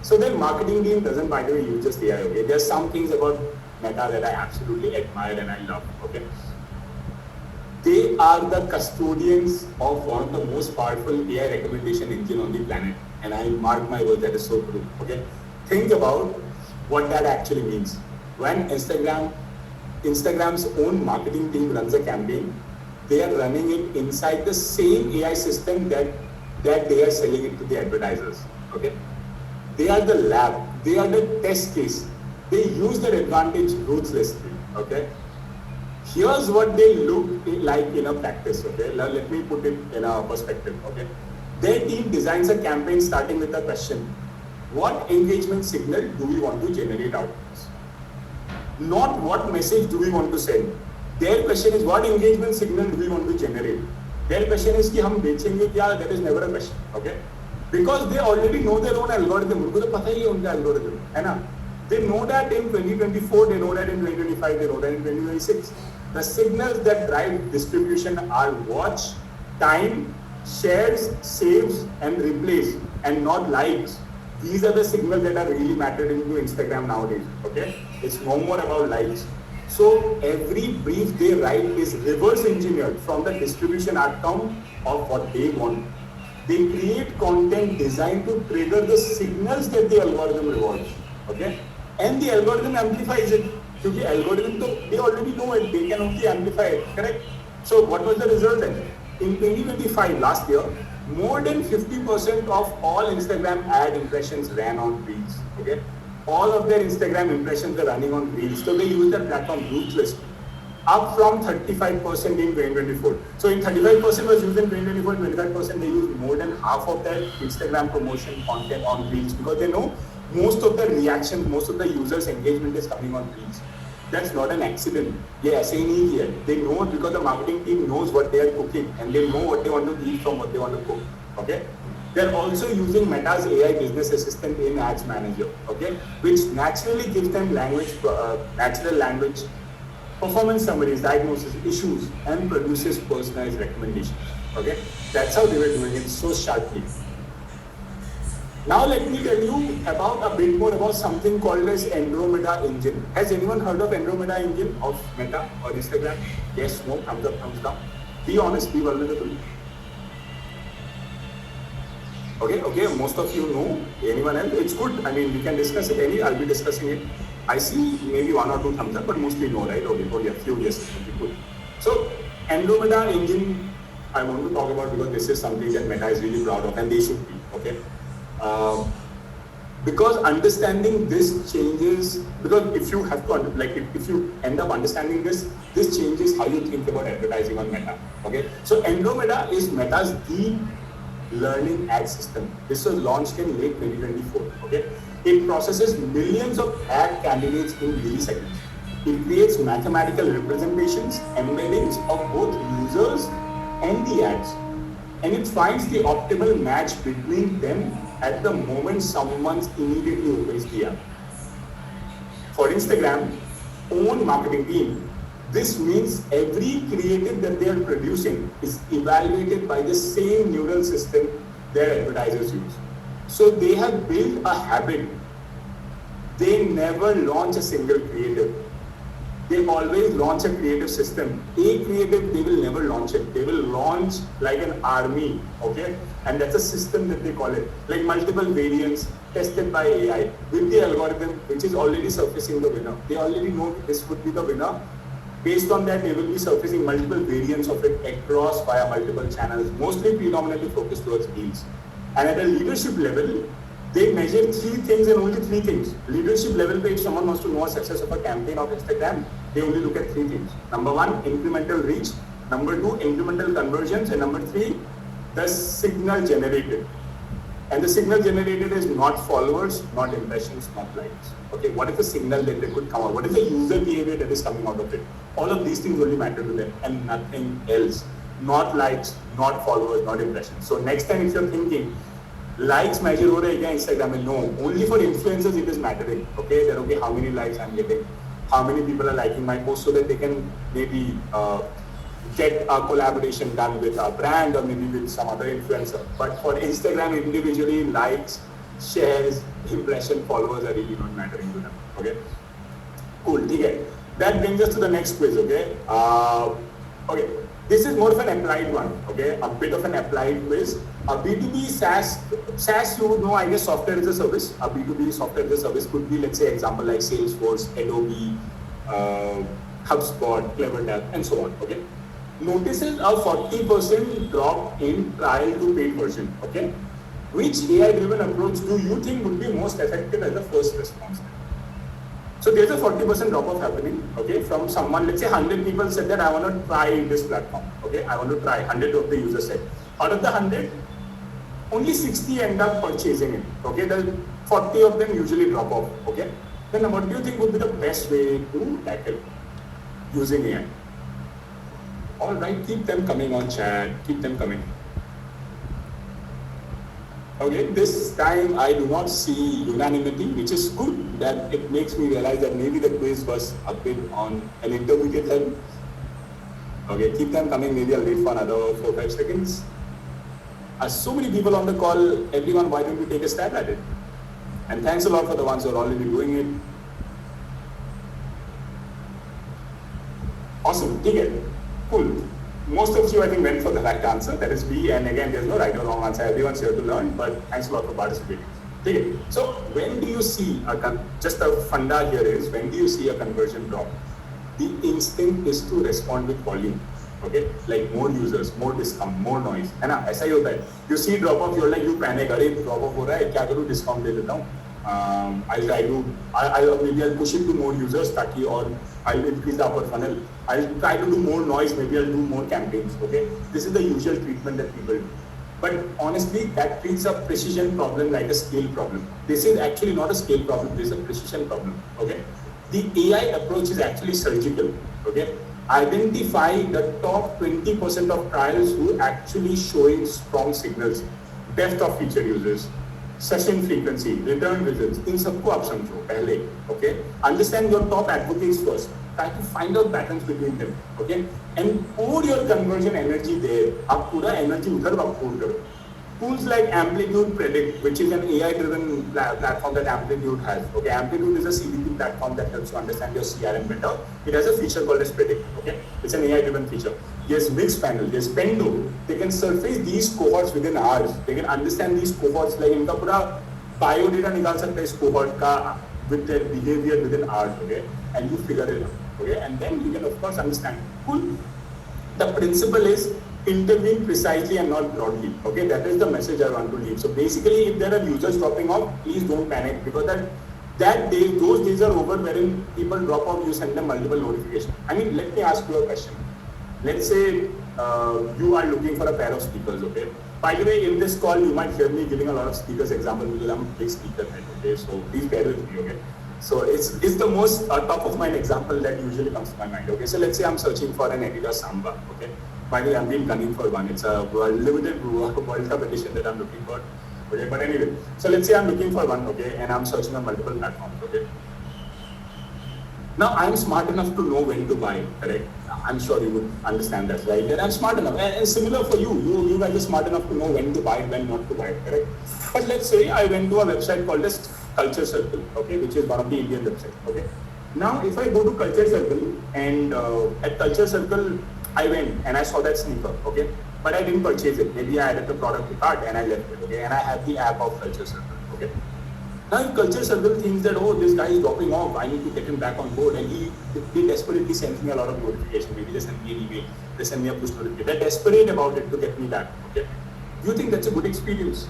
[SPEAKER 2] so their marketing team doesn't, by the way, use just AI. Okay, there's some things about Meta that I absolutely admire and I love. Okay, they are the custodians of one of the most powerful AI recommendation engine on the planet, and I mark my words, that is so true. Okay, think about what that actually means. When Instagram's own marketing team runs a campaign, they are running it inside the same AI system that they are selling it to the advertisers. Okay, they are the lab, they are the test case. They use their advantage ruthlessly. Okay, here's what they look like in a practice. Okay, now let me put it in a perspective. Okay, their team designs a campaign starting with a question: what engagement signal do we want to generate out of this? Not what message do we want to send. Their question is, what engagement signal do we want to generate? Their question is कि हम बेचेंगे क्या? That is never a question. Okay, because they already know their own algorithm. उनको तो पता ही है उनका algorithm, है ना? They know that in 2024, they know that in 2025, they know that in 2026. The signals that drive distribution are watch, time, shares, saves, and replays, and not likes. These are the signals that are really mattered into Instagram nowadays. Okay, it's no more about likes. So every brief they write is reverse engineered from the distribution outcome of what they want. They create content designed to trigger the signals that the algorithm rewards. Okay, and the algorithm amplifies it. Because algorithm, they already know it. They can only amplify it. Correct. So what was the result then? In 2025, last year, more than 50% of all Instagram ad impressions ran on Reels. Okay, all of their Instagram impressions are running on Reels, so they use their platform ruthlessly. Up from 35% in 2024. So in 35% was used in 2024, 25% they use more than half of their Instagram promotion content on Reels, because they know most of the reactions, most of the users' engagement is coming on Reels. That's not an accident. ये ऐसे ही नहीं किया. They know it because the marketing team knows what they are cooking, and they know what they want to eat from what they want to cook. Okay. They're also using Meta's AI business assistant in Ads Manager. Okay, which naturally gives them natural language, performance summaries, diagnosis, issues, and produces personalized recommendations. Okay, that's how they were doing it so sharply. Now let me tell you about a bit more about something called as Andromeda Engine. Has anyone heard of Andromeda Engine of Meta or Instagram? Yes, no, thumbs up, thumbs down. Be honest, be vulnerable. Okay, most of you know. Anyone else? It's good. I mean, we can discuss it. I'll be discussing it. I see maybe 1 or 2 thumbs up, but mostly no, right? Okay, few yes. Okay, good. So Andromeda Engine, I want to talk about because this is something that Meta is really proud of, and they should be. Okay. Because understanding this changes, because if you have to, if you end up understanding this changes how you think about advertising on Meta. Okay, so Andromeda is Meta's deep learning ad system. This was launched in late 2024. Okay, it processes millions of ad candidates in milliseconds. It creates mathematical representations, embeddings of both users and the ads, and it finds the optimal match between them at the moment someone immediately opens the app. For Instagram own marketing team, this means every creative that they are producing is evaluated by the same neural system their advertisers use. So they have built a habit. They never launch a single creative. they always launch a creative system. A creative, they will never launch it. They will launch like an army, okay? And that's a system that they call it. Like multiple variants tested by AI with the algorithm, which is already surfacing the winner. They already know this would be the winner. Based on that, they will be surfacing multiple variants of it across via multiple channels, mostly predominantly focused towards reels. And at a leadership level, they measure three things and only three things. Leadership level, if someone wants to know a success of a campaign of Instagram, they only look at three things. Number one, incremental reach. Number two, incremental conversions. And number three, the signal generated. And the signal generated is not followers, not impressions, not likes. Okay, what is the signal that they could come out? What is the user behavior that is coming out of it? All of these things only matter to them and nothing else. Not likes, not followers, not impressions. So next time if you're thinking, likes measure हो रहा है क्या Instagram में? No, only for influencers it is mattering. Okay, that okay, how many likes I'm getting, how many people are liking my post, so that they can maybe get a collaboration done with a brand or maybe with some other influencer. But for Instagram individually, likes, shares, impression, followers are really not mattering to them. Okay, cool. Okay, that brings us to the next quiz. Okay, okay. This is more of an applied one, okay? A bit of an applied quiz. A B2B SaaS you would know, I guess, software as a service. A B2B software as a service could be, let's say, example like Salesforce, Adobe, HubSpot, CleverTap, and so on, okay? Notices a 40% drop in trial to paid version, okay? Which AI-driven approach do you think would be most effective as a first response? So there's a 40% drop-off happening, okay, from someone, let's say 100 people said that I want to try this platform, okay, I want to try, 100 of the users said. Out of the 100, only 60 end up purchasing it, okay, the 40 of them usually drop off, okay. Then what do you think would be the best way to tackle using AI? All right, keep them coming on chat, keep them coming. Okay, this time I do not see unanimity, which is good. That it makes me realize that maybe the quiz was a bit on an intermediate level. Okay, keep them coming. Maybe I'll wait for another 4-5 seconds. So many people on the call. Everyone, why don't you take a stab at it? And thanks a lot for the ones who are already doing it. Awesome. Okay, cool. Most of you, I think, went for the right answer. That is B. And again, there's no right or wrong answer. Everyone's here to learn. But thanks a lot for participating. Okay. So when do you see just a funda here is when do you see a conversion drop? The instinct is to respond with volume. Okay, like more users, more discount, more noise. है ना? ऐसा ही होता है. You see drop off, you're like you panic. अरे drop off हो रहा है, क्या करूँ? Discount दे देता हूँ. I'll try to, maybe I'll push it to more users, ताकि और I'll increase the upper funnel. I'll try to do more noise. Maybe I'll do more campaigns. Okay, this is the usual treatment that people do. But honestly, that treats a precision problem like a scale problem. This is actually not a scale problem. This is a precision problem. Okay, the AI approach is actually surgical. Okay, identify the top 20% of trials who actually showing strong signals, depth of feature users, session frequency, return visits, इन सबको आप समझो पहले, okay? Understand your top advocates first. Try to find out patterns between them, okay? And pour your conversion energy there. आप पूरा energy उधर आप pour करो. Tools like Amplitude Predict, which is an AI-driven platform that Amplitude has. Okay, Amplitude is a CDP platform that helps you understand your CRM better. It has a feature called as Predict. Okay, it's an AI-driven feature. There's Mixpanel, there's Pendo. They can surface these cohorts within hours. They can understand these cohorts like इनका पूरा bio data निकाल सकते हैं इस cohort का with their behavior within hours. Okay, and you figure it out. Okay, and then you can of course understand. Cool. The principle is intervene precisely and not broadly. Okay, that is the message I want to leave. So basically, if there are users dropping off, please don't panic because those days are over wherein people drop off, you send them multiple notifications. I mean, let me ask you a question. Let's say you are looking for a pair of speakers, okay? By the way, in this call, you might hear me giving a lot of speakers example because I'm a big speaker head, okay? So please bear with me, okay? So it's the most top of mind example that usually comes to my mind, okay? So let's say I'm searching for an Adidas Samba, okay? By the way, I've been gunning for one. It's a limited World Cup edition that I'm looking for. Okay, but anyway, so let's say I'm looking for one, okay, and I'm searching on multiple platforms, okay. Now I'm smart enough to know when to buy, correct? I'm sure you would understand that, right? And I'm smart enough, and similar for you. You guys are smart enough to know when to buy, when not to buy, correct? But let's say I went to a website called as Culture Circle, okay, which is one of the Indian websites, okay. Now, if I go to Culture Circle, and at Culture Circle, I went and I saw that sneaker, okay? But I didn't purchase it. Maybe I added the product to cart and I left it, okay? And I have the app of Culture Circle, okay? Now, if Culture Circle thinks that, oh, this guy is dropping off, I need to get him back on board, and he desperately sends me a lot of notification. Maybe they send me an email, they send me a push notification. They're desperate about it to get me back, okay? Do you think that's a good experience?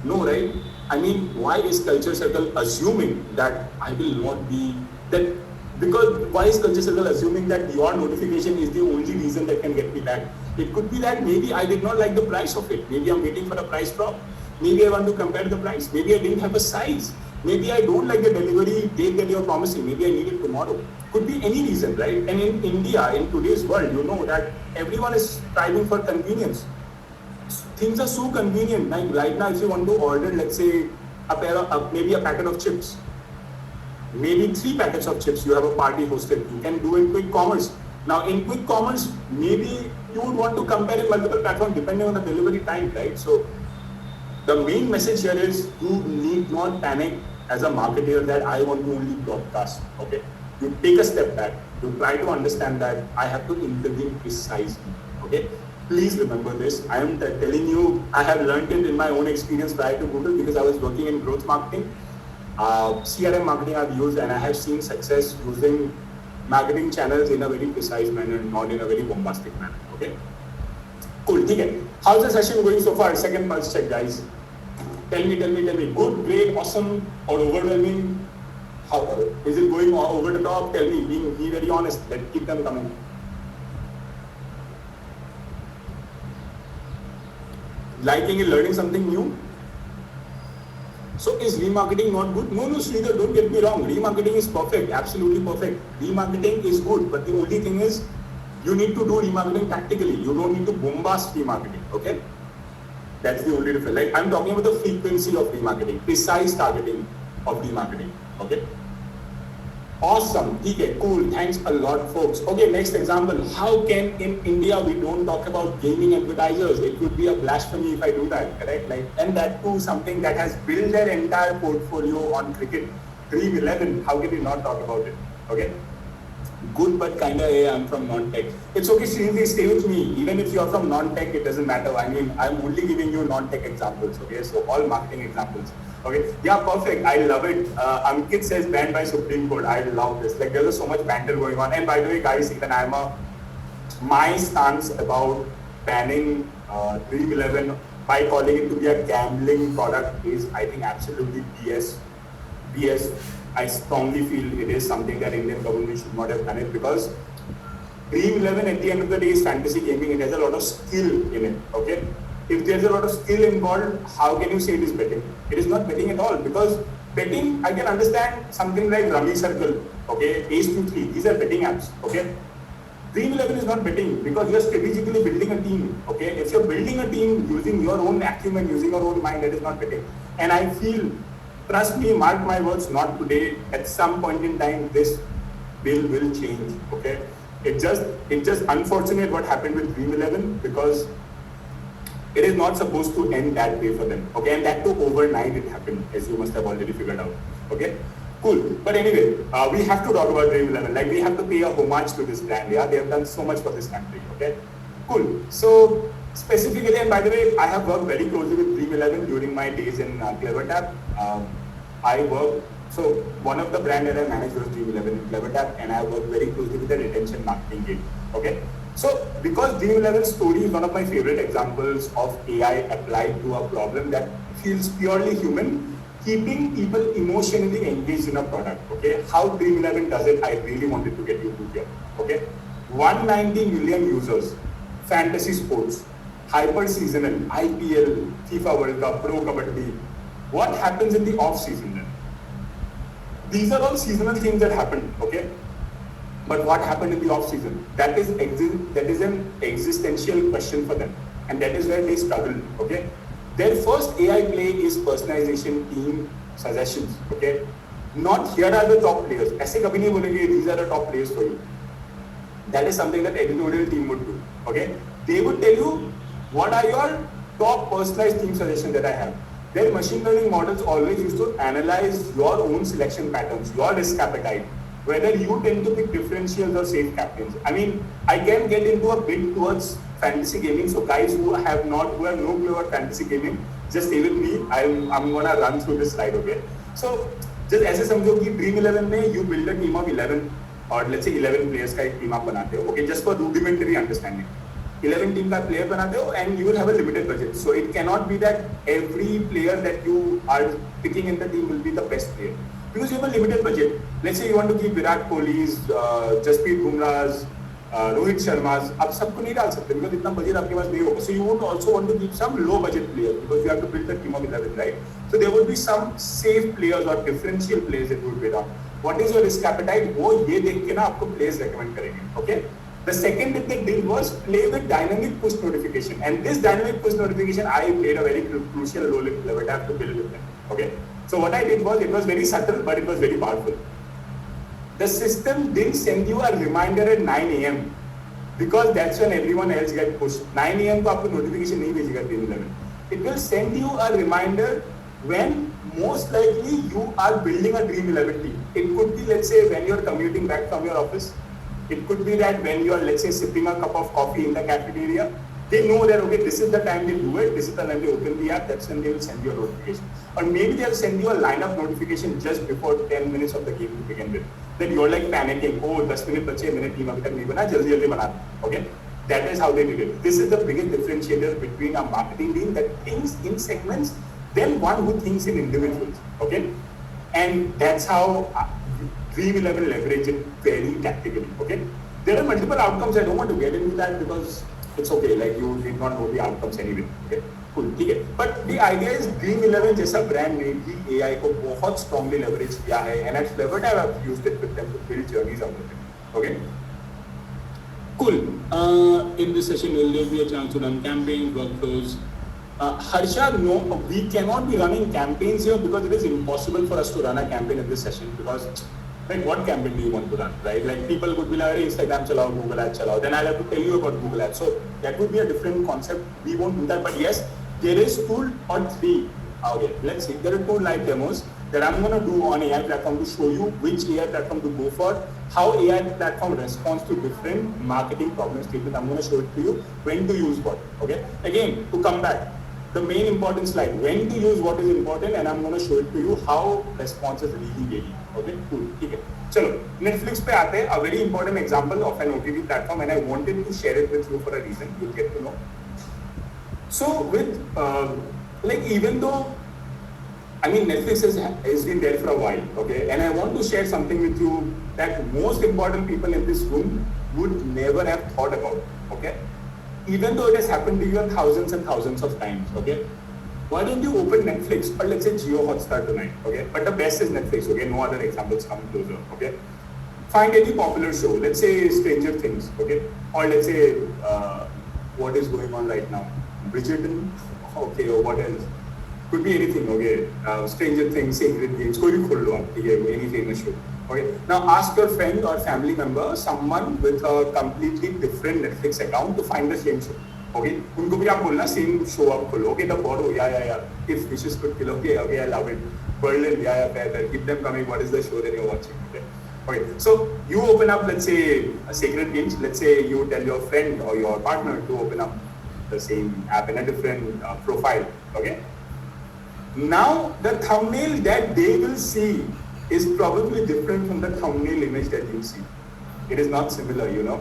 [SPEAKER 2] No, right? I mean, why is Culture Circle assuming that I will not be that? Because why is Culture Circle assuming that your notification is the only reason that can get me back? It could be that maybe I did not like the price of it. Maybe I'm waiting for a price drop. Maybe I want to compare the price. Maybe I didn't have a size. Maybe I don't like the delivery date that you're promising. Maybe I need it tomorrow. Could be any reason, right? And in India, in today's world, you know that everyone is striving for convenience. Things are so convenient. Like right now, if you want to order, let's say, maybe a packet of chips, maybe 3 packets of chips, you have a party hosted, you can do in quick commerce. Now in quick commerce, maybe you would want to compare in multiple platforms depending on the delivery time, right? So the main message here is you need not panic as a marketer that I want to only broadcast, okay? You take a step back, you try to understand that I have to intervene precisely, okay? Please remember this. I am telling you, I have learned it in my own experience prior to Google because I was working in growth marketing. CRM marketing I've used, and I have seen success using marketing channels in a very precise manner, not in a very bombastic manner, okay? Cool, okay. How's the session going so far? Second pulse check, guys. Tell me. Good, great, awesome, or overwhelming? How is it going over the top? Tell me, be very honest. Let's keep them coming. Liking and learning something new? So is remarketing not good? No, Sridhar, don't get me wrong. Remarketing is perfect, absolutely perfect. Remarketing is good, but the only thing is you need to do remarketing tactically. You don't need to bombast remarketing, okay? That's the only difference. Like I'm talking about the frequency of remarketing, precise targeting of remarketing, okay? Awesome, okay, cool, thanks a lot folks. Okay, next example, how can in India we don't talk about gaming advertisers? It would be a blasphemy if I do that, correct? Like, and that too something that has built their entire portfolio on cricket, Dream 11, how can we not talk about it, okay? Good, but kinda, hey, I'm from non-tech. It's okay, Srini, stay with me. Even if you're from non-tech, it doesn't matter. I mean, I'm only giving you non-tech examples, okay? So all marketing examples. Okay, yeah, perfect. I love it. Ankit says banned by Supreme Court. I love this. Like there's so much banter going on. And by the way, guys, even my stance about banning Dream 11 by calling it to be a gambling product is, I think, absolutely BS. BS. I strongly feel it is something that Indian government should not have done it because Dream 11 at the end of the day is fantasy gaming. It has a lot of skill in it. Okay. If there's a lot of skill involved, how can you say it is betting? It is not betting at all because betting, I can understand something like Rummy Circle, okay, Ace 2 3, these are betting apps, okay. Dream 11 is not betting because you're strategically building a team, okay. If you're building a team using your own acumen, using your own mind, that is not betting. And I feel, trust me, mark my words, not today, at some point in time, this bill will change, okay. It's just unfortunate what happened with Dream 11 because it is not supposed to end that way for them, okay? And that too overnight it happened, as you must have already figured out, okay? Cool. But anyway, we have to talk about Dream 11. Like we have to pay a homage to this brand. Yeah, they have done so much for this country, okay? Cool. So specifically, and by the way, I have worked very closely with Dream 11 during my days in CleverTap. So one of the brands that I managed was Dream 11 in CleverTap, and I worked very closely with the retention marketing team, okay? So, because Dream 11 story is one of my favorite examples of AI applied to a problem that feels purely human, keeping people emotionally engaged in a product, okay? How Dream 11 does it, I really wanted to get you to hear, okay? 190 million users, fantasy sports, hyper seasonal, IPL, FIFA World Cup, Pro Kabaddi. What happens in the off season then? These are all seasonal things that happen, okay? But what happened in the off season? That is an existential question for them, and that is where they struggle. Okay, their first AI play is personalization, team suggestions. Okay, not here are the top players. ऐसे कभी नहीं बोलेंगे these are the top players for you. That is something that editorial team would do. Okay, they would tell you what are your top personalized team suggestions that I have. Their machine learning models always used to analyze your own selection patterns, your risk appetite. whether you tend to pick differentials or safe captains. I mean, I can get into a bit towards fantasy gaming. So guys who have no clue about fantasy gaming, just stay with me. I'm gonna run through this slide, okay? So just ऐसे समझो कि Dream 11 में you build a team of 11 or let's say 11 players का एक team आप बनाते हो, okay? Just for rudimentary understanding. 11 team का player बनाते हो and you will have a limited budget. So it cannot be that every player that you are picking in the team will be the best player. Because you have a limited budget. Let's say you want to keep Virat Kohli's, Jasprit Bumrah's, Rohit Sharma's. आप सबको नहीं डाल सकते because इतना budget आपके पास नहीं होगा. So you would also want to keep some low budget players because you have to build a team of 11, right? So there would be some safe players or differential players that you would bid on. What is your risk appetite? वो ये देख के ना आपको players recommend करेंगे. Okay? The second that they did was play with dynamic push notification, and this dynamic push notification I played a very crucial role in Clever Tap to build with them. Okay, so what I did was it was very subtle, but it was very powerful. The system didn't send you a reminder at 9 a.m. because that's when everyone else get pushed. 9 a.m. को आपको notification नहीं भेजेगा Dream 11. It will send you a reminder when most likely you are building a Dream 11 team. It could be, let's say, when you're commuting back from your office. It could be that when you are, let's say, sipping a cup of coffee in the cafeteria, they know that, okay, this is the time they do it, this is the time they open the app, that's when they will send you a notification. Or maybe they'll send you a lineup notification just before 10 minutes of the game to begin with. Then you're like panicking, oh, 10 minute bache, minute team abhi tak nahi bana, jaldi bana. Okay? That is how they did it. This is the biggest differentiator between a marketing team that thinks in segments than one who thinks in individuals. Okay? And that's how Dream 11 leverage it very tactically, okay? There are multiple outcomes. I don't want to get into that because it's okay, like you did not know the outcomes anyway, okay? Cool, okay? But the idea is Dream 11 जैसा brand ने भी AI को बहुत strongly leverage किया है, and at Clever Tap I've used it with them to build journeys out of it, okay? Cool. In this session, will there be a chance to run campaigns, workflows? Harsha, no, we cannot be running campaigns here because it is impossible for us to run a campaign in this session because like what campaign do you want to run, right? Like people would be like, hey, Instagram chalao, Google Ads chalao. Then I'll have to tell you about Google Ads. So that would be a different concept. We won't do that. But yes, there is 2 or 3. Okay, let's see. There are 2 live demos that I'm going to do on AI platform to show you which AI platform to go for, how AI platform responds to different marketing problem statements. I'm going to show it to you when to use what. Okay. Again, to come back. The main important slide, when to use what is important, and I'm going to show it to you how response is really varying. Okay, cool. Okay. So Netflix पे आते हैं, a very important example of an OTT platform, and I wanted to share it with you for a reason. You'll get to know. So with like even though I mean Netflix has been there for a while, okay, and I want to share something with you that most important people in this room would never have thought about. Okay. Even though it has happened to you thousands and thousands of times, okay? Why don't you open Netflix or let's say Jio Hotstar tonight, okay? But the best is Netflix, okay? No other examples come closer, okay? Find any popular show, let's say Stranger Things, okay? Or let's say, what is going on right now? Bridgerton, okay, or what else? Could be anything, okay? Stranger Things, Sacred Games, koi bhi khol lo aap, any famous show. Okay. Now ask your friend or family member, someone with a completely different Netflix account to find the same show. Okay. उनको भी आप बोलना same show आप खोलो. Okay, The Borrow, yeah. If Fishes Could Kill, okay, I love it. Berlin, yeah, fair. Keep them coming. What is the show that you're watching? Okay. So you open up, let's say, Sacred Games. Let's say you tell your friend or your partner to open up the same app in a different profile. Okay. Now the thumbnail that they will see is probably different from the thumbnail image that you see. It is not similar, you know.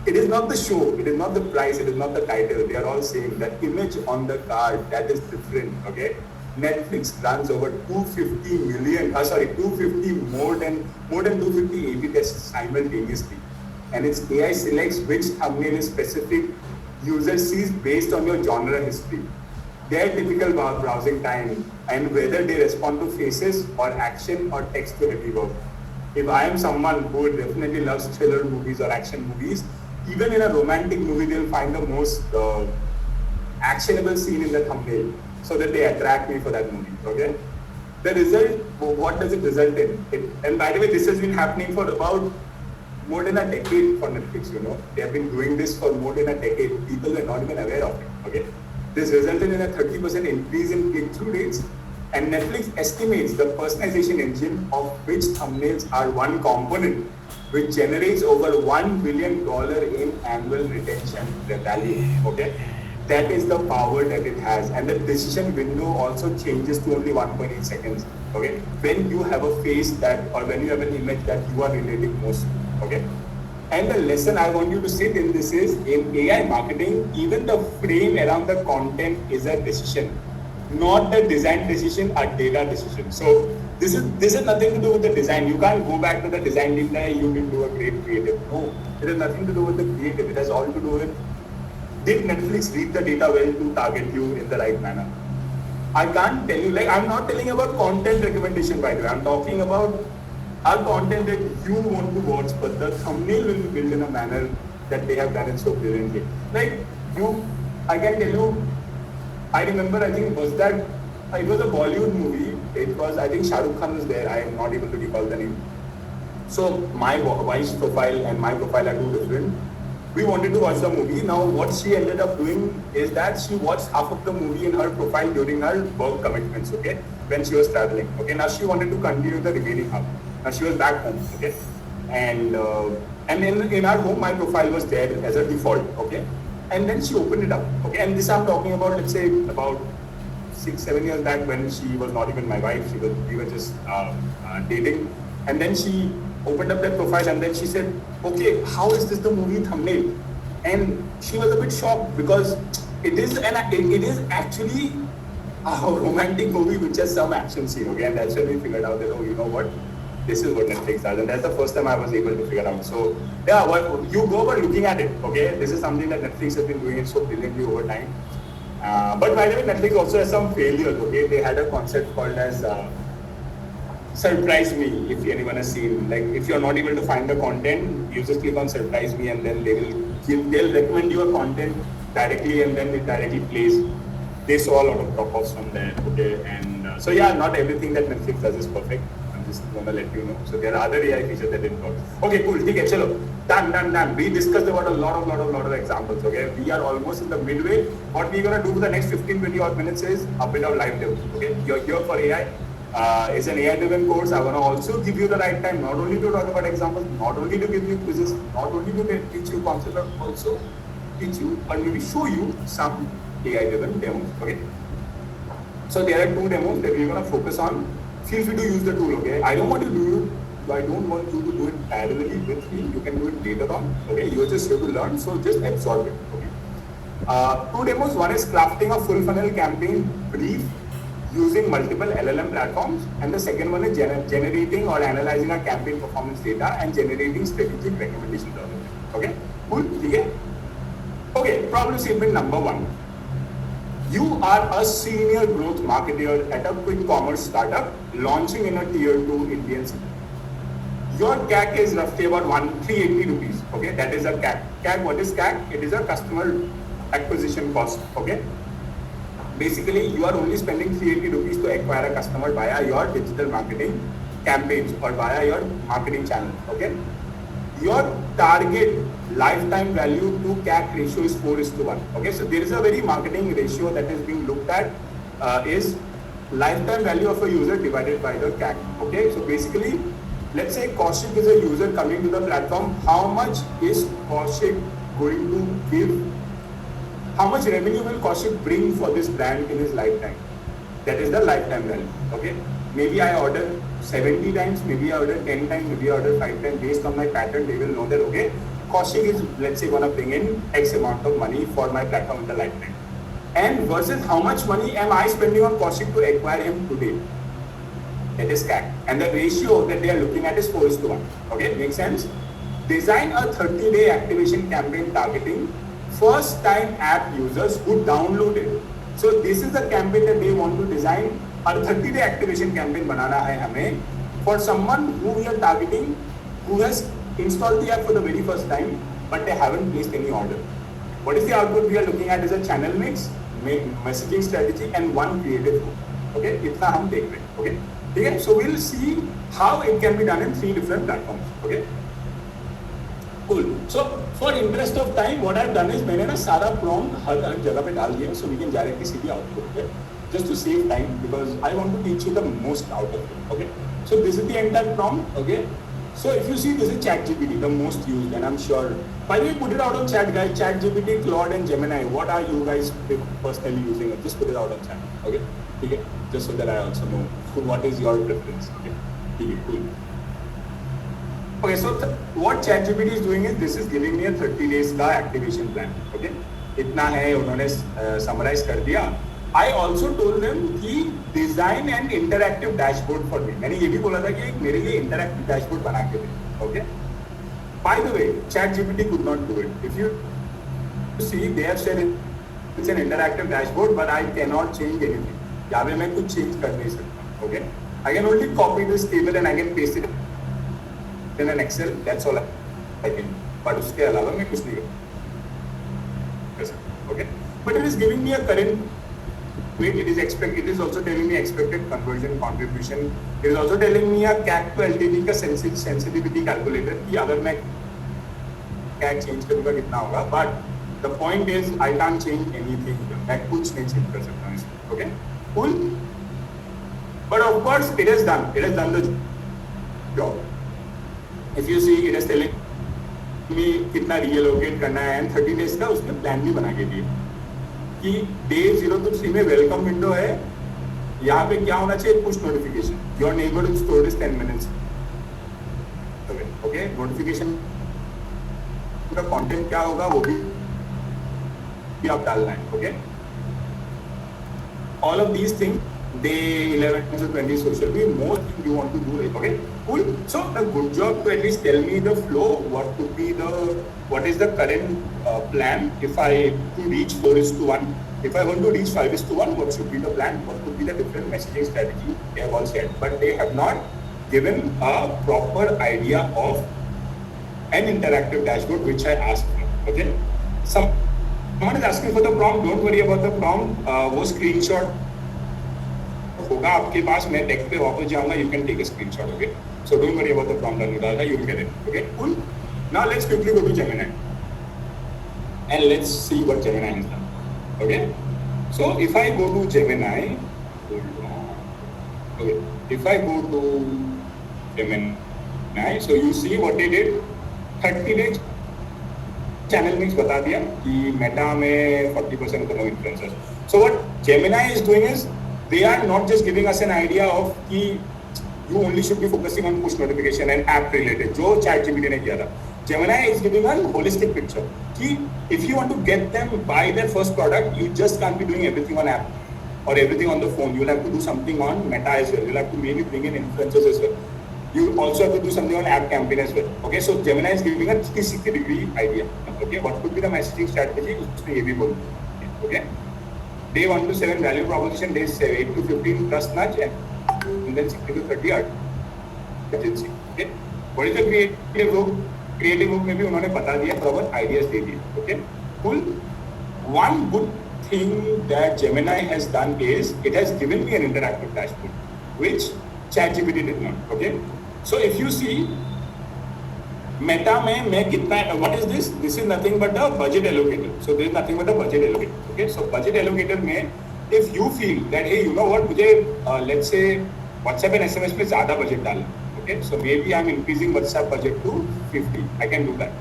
[SPEAKER 2] It is not the show, it is not the price, it is not the title. They are all saying that image on the card, that is different, okay? Netflix runs over 250 more than 250 A/B tests simultaneously. And its AI selects which thumbnail is specific user sees based on your genre history, their typical browsing time, and whether they respond to faces or action or text to heavy work. If I am someone who definitely loves thriller movies or action movies, even in a romantic movie, they'll find the most actionable scene in the thumbnail so that they attract me for that movie, okay? The result, what does it result in? And by the way, this has been happening for about more than a decade for Netflix, you know. They have been doing this for more than a decade. People are not even aware of it, okay? This resulted in a 30% increase in click-through rates And Netflix estimates the personalization engine, of which thumbnails are one component, which generates over $1 billion in annual retention value. Okay, that is the power that it has, and the decision window also changes to only 1.8 seconds. Okay, when you have a face that, or when you have an image that you are relating most. Okay. And the lesson I want you to sit in this is, in AI marketing, even the frame around the content is a decision, not the design decision, a data decision. So this is nothing to do with the design. You can't go back to the design team that you didn't do a great creative. No, it has nothing to do with the creative. It has all to do with, did Netflix read the data well to target you in the right manner? I can't tell you, like, I'm not telling about content recommendation, by the way. I'm talking about our content that you want to watch, but the thumbnail will be built in a manner that they have done it so brilliantly. Like, I can tell you, I remember, I think it was a Bollywood movie. It was, I think Shah Rukh Khan was there. I am not able to recall the name. So my wife's profile and my profile are two different. We wanted to watch the movie. Now what she ended up doing is that she watched half of the movie in her profile during her work commitments, okay, when she was traveling. Okay, now she wanted to continue the remaining half. Now she was back home, okay, and in our home my profile was there as a default, okay, and then she opened it up, okay, and this I'm talking about, let's say about 6-7 years back, when she was not even my wife. We were just dating, and then she opened up that profile and then she said, okay, how is this the movie thumbnail? And she was a bit shocked, because it is actually a romantic movie which has some action scene, okay, and that's when we figured out that, oh, you know what, this is what Netflix does, and that's the first time I was able to figure out. So yeah, you go over looking at it, okay, this is something that Netflix has been doing it so brilliantly over time. But by the way, Netflix also has some failures, okay. They had a concept called as surprise me, if anyone has seen. Like, if you're not able to find the content, you just click on surprise me, and then they'll recommend you a content directly, and then it directly plays. They saw a lot of drop-offs from there, okay. And so yeah, not everything that Netflix does is perfect. I'm just gonna let you know. So there are other AI features that didn't work. Okay, cool. Okay, chalo. Done. We discussed about a lot of examples. Okay, we are almost in the midway. What we're gonna do for the next 15-20 odd minutes is a bit of live demo. Okay, you're here for AI. It's an AI-driven course. I want to also give you the right time, not only to talk about examples, not only to give you quizzes, not only to teach you concepts, but also teach you or maybe show you some AI-driven demos. Okay. So there are two demos that we're going to focus on. Feel free to use the tool. Okay. I don't want you to do it parallelly with me. You can do it later on. Okay. You're just here to learn, so just absorb it. Okay. Two demos. One is crafting a full funnel campaign brief using multiple LLM platforms, and the second one is generating or analyzing a campaign performance data and generating strategic recommendations. Okay, cool. Okay, problem statement number one. You are a senior growth marketer at a quick commerce startup launching in a tier 2 Indian city. Your CAC is roughly about 380 rupees. Okay, that is a CAC. CAC, what is CAC? It is a customer acquisition cost. Okay. Basically, you are only spending 380 rupees to acquire a customer via your digital marketing campaigns or via your marketing channel. Okay. Your target lifetime value to CAC ratio is 4:1. Okay. So there is a very marketing ratio that is being looked at, is lifetime value of a user divided by the CAC. Okay. So basically, let's say Kaushik is a user coming to the platform. How much is Kaushik going to give? How much revenue will Kaushik bring for this brand in his lifetime? That is the lifetime value. Okay. Maybe I order 70 times, maybe I order 10 times, maybe I order 5 times. Based on my pattern, they will know that, okay, Kaushik is, let's say, going to bring in X amount of money for my platform in the lifetime. And versus how much money am I spending on Kaushik to acquire him today? That is CAC. And the ratio that they are looking at is 4:1. Okay, makes sense? Design a 30-day activation campaign targeting first time app users who download it. So this is the campaign that they want to design. A 30-day activation campaign banana hai hame for someone who we are targeting, who has installed the app for the very first time, but they haven't placed any order. What is the output we are looking at is a channel mix, messaging strategy, and one creative hook. Okay, itna hum dekh rahe. Okay, okay. So we'll see how it can be done in 3 different platforms. Okay. Cool. So for interest of time, what I've done is मैंने ना सारा prompt हर जगह पे डाल दिया, so we can directly see the output. Okay? just to save time, because I want to teach you the most out of it. Okay, so this is the entire prompt. Okay, so if you see, this is ChatGPT, the most used, and I'm sure. By the way, put it out on chat, guys. ChatGPT, Claude, and Gemini. What are you guys personally using? Just put it out on chat. Okay, okay. Just so that I also know what is your preference. Okay, okay, cool. Okay, so what ChatGPT is doing is, this is giving me a 30 days का activation plan. Okay, इतना है, उन्होंने summarize कर दिया. I also told them कि design an interactive dashboard for me. मैंने ये भी बोला था कि मेरे लिए interactive dashboard बना के दे. Okay. By the way, ChatGPT could not do it. If you see, they have said it's an interactive dashboard, but I cannot change anything. यहाँ पे मैं कुछ change कर नहीं सकता. Okay. I can only copy this table and I can paste it in an Excel. That's all I can. But उसके अलावा मैं कुछ नहीं कर सकता. Okay. But it is giving me a current weight. It is also telling me expected conversion contribution. It is also telling me a CAC to LTV का sensitivity calculator कि अगर मैं CAC change करूँगा कितना होगा. But the point is I can't change anything. मैं कुछ नहीं change कर सकता इसमें. Okay, cool. But of course it has done. It has done the job. If you see, it is telling me कितना reallocate करना है, and 30 days का उसने plan भी बना के दिया कि डे 0 to 3 में वेलकम विंडो है. यहाँ पे क्या होना चाहिए? Push notification. Your neighbourhood store is 10 minutes. Okay, notification का कंटेंट क्या होगा वो भी आप डालना है. Okay, all of these thing, day 11 to 20 social media, more thing you want to do it. Okay, cool. So a good job to at least tell me the flow. What is the current plan? If I to reach 4:1, if I want to reach 5:1, what should be the plan? What could be the different messaging strategy? They have all said, but they have not given a proper idea of an interactive dashboard, which I asked for. Okay, someone is asking for the prompt. Don't worry about the prompt. वो screenshot होगा आपके पास. मैं text पे वापस जाऊंगा. You can take a screenshot. Okay, so don't worry about the prompt. Anurag, you will get it. Okay, cool. Now let's quickly go to Gemini and let's see what Gemini has done. Okay, so if I go to Gemini, okay, if I go to Gemini, so you see what they did. 30 days channel mix बता दिया कि Meta में 40% करो influencers. So what Gemini is doing is, they are not just giving us an idea of कि you only should be focusing on push notification and app related, जो ChatGPT ने किया था. Gemini is giving a holistic picture कि if you want to get them buy their first product, you just can't be doing everything on app or everything on the phone. You'll have to do something on Meta as well. You'll have to maybe bring in influencers as well. You also have to do something on app campaign as well. Okay, so Gemini is giving a 360-degree idea. Okay, what could be the messaging strategy? उसने ये भी बोला. Okay. Day 1 to 7 value proposition, days 8 to 15 trust nudge, and then 60 to 30 urgency. Okay. What is the creative hook? Creative hook में भी उन्होंने बता दिया, proper ideas दे दिए. Okay. Cool. One good thing that Gemini has done is it has given me an interactive dashboard, which ChatGPT did not. Okay. So if you see Meta में मैं कितना, what is this? This is nothing but a budget allocator. So there is nothing but a budget allocator. Okay, so budget allocator में, if you feel that hey, you know what, मुझे let's say WhatsApp and SMS पे ज़्यादा budget डालना. Okay, so maybe I'm increasing WhatsApp budget to 50. I can do that.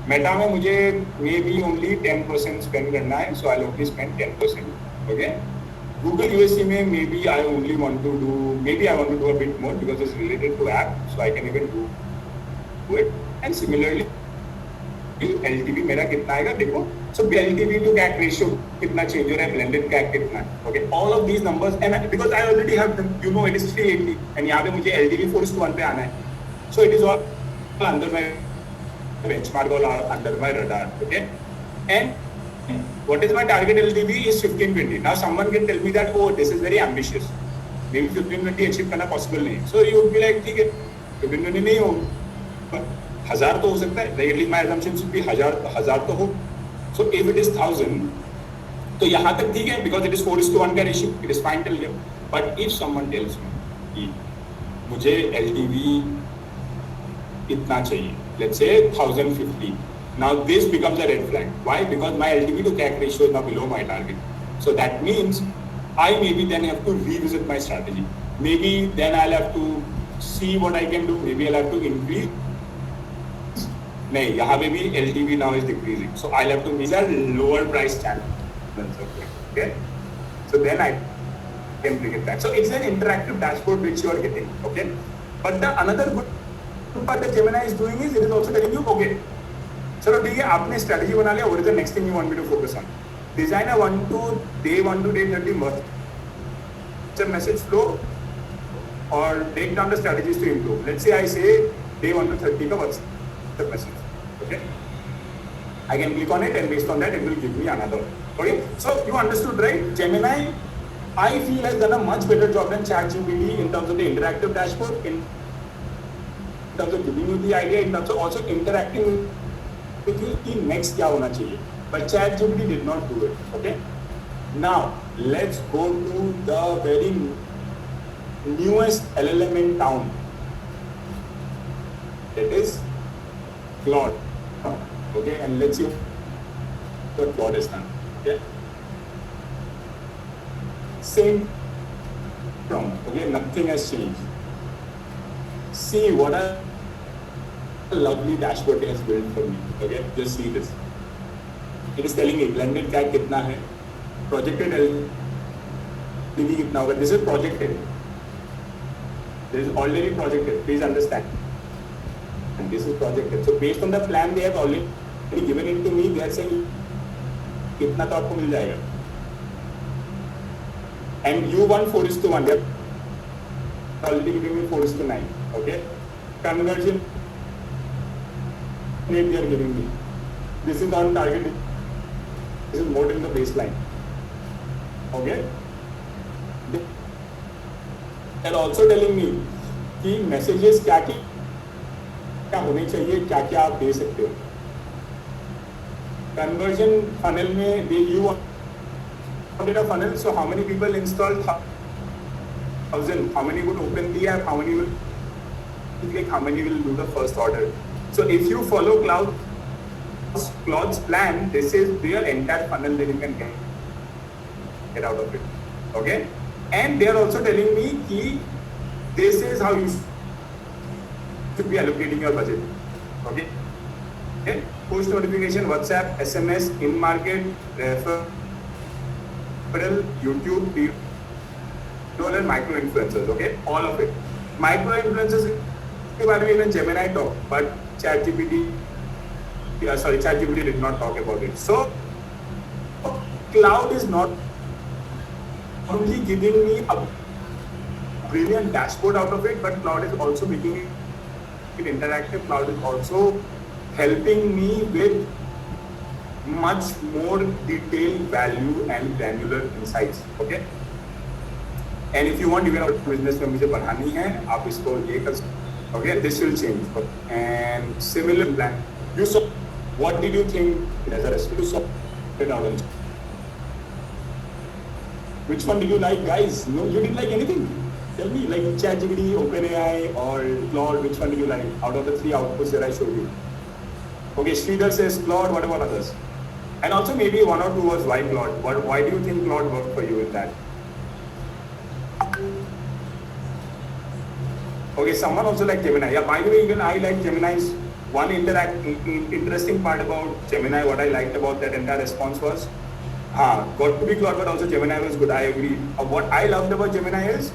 [SPEAKER 2] Meta में मुझे maybe only 10% spend करना है, so I'll only spend 10%. Okay. Google USC में maybe I only want to do, maybe I want to do a bit more because it's related to app, so I can even do it. And similarly, LTV मेरा कितना आएगा देखो. So LTV to CAC ratio कितना change हो रहा है, blended CAC कितना है. Okay, all of these numbers, and because I already have them, you know, it is 380, and यहाँ पे मुझे LTV 4:1 पे आना है. So it is all under my benchmark or under my radar. Okay, and what is my target LTV is 1520. Now someone can tell me that oh, this is very ambitious. Maybe 1520 achieve करना possible नहीं. So you would be like ठीक है, 1520 नहीं हो. 1000 तो हो सकता है. At least my assumption should be 1000 तो हो. So if it is 1000, तो यहाँ तक ठीक है because it is 4:1 का ratio. It is fine till here. But if someone tells me कि मुझे LTV इतना चाहिए, let's say 1050, now this becomes a red flag. Why? Because my LTV to CAC ratio is now below my target. So that means I maybe then have to revisit my strategy. Maybe then I'll have to see what I can do. Maybe I'll have to increase. नहीं, यहाँ पे भी LTV now is decreasing. So I'll have to make a lower price channel. Okay. So then I can bring it back. So it's an interactive dashboard which you are getting. Okay. But the another good part that Gemini is doing is it is also telling you, okay, चलो ठीक है, आपने strategy बना लिया. What is the next thing you want me to focus on? Design a day 30 message flow or break down the strategies to improve. Let's say I say day 1 to 30 ka WhatsApp message. Okay. I can click on it and based on that it will give me another. Okay. So you understood, right? Gemini, I feel has done a much better job than ChatGPT in terms of the interactive dashboard, in terms of giving you the idea, in terms of also interacting with you कि next क्या होना चाहिए. But ChatGPT did not do it. Okay. Now let's go to the very newest LLM in town. It is Claude. Okay, and let's see what Claude has done. Okay. Same prompt. Okay, nothing has changed. See what a lovely dashboard it has built for me. Okay, just see this. It is telling me blended CAC कितना है, projected LTV कितना होगा. This is projected. This is already projected. Please understand. And this is projected. So based on the plan they have already given it to me, they are saying कितना तो आपको मिल जाएगा. And you want 4:1. They are already giving me 4:9. Okay. Conversion rate they are giving me. This is on target. This is more than the baseline. Okay. They are also telling me कि messages क्या होने चाहिए, क्या आप दे सकते हो. Conversion funnel में you wanted a funnel, so how many people installed 1,000? How many would open the app? How many will click? How many will do the first order? So if you follow Claude's plan, this is their entire funnel that you can get out of it. Okay, and they are also telling me कि this is how you should be allocating your budget. Okay. Okay. Push notification, WhatsApp, SMS, in-market, referral, YouTube, and micro-influencers. Okay, all of it. Micro-influencers के बारे में even Gemini talk, but ChatGPT did not talk about it. So Cloud is not only giving me a brilliant dashboard out of it, but Cloud is also making it interactive. Cloud is also helping me with much more detailed value and granular insights. Okay. And if you want even business में मुझे बढ़ानी है, आप इसको ये कर सकते. Okay, this will change. And similar plan. You saw. What did you think as a recipe? You saw it out. Which one did you like, guys? No, you didn't like anything. Tell me, like ChatGPT, OpenAI, or Claude. Which one did you like out of the 3 outputs that I showed you? Okay, Sridhar says Claude. What about others? And also maybe 1 or 2 was why Claude. Why do you think Claude worked for you in that? Okay, someone also like Gemini. Yeah, by the way, even I like Gemini's. One interesting part about Gemini, what I liked about that entire response was, got to be Claude, but also Gemini was good. I agree. What I loved about Gemini is,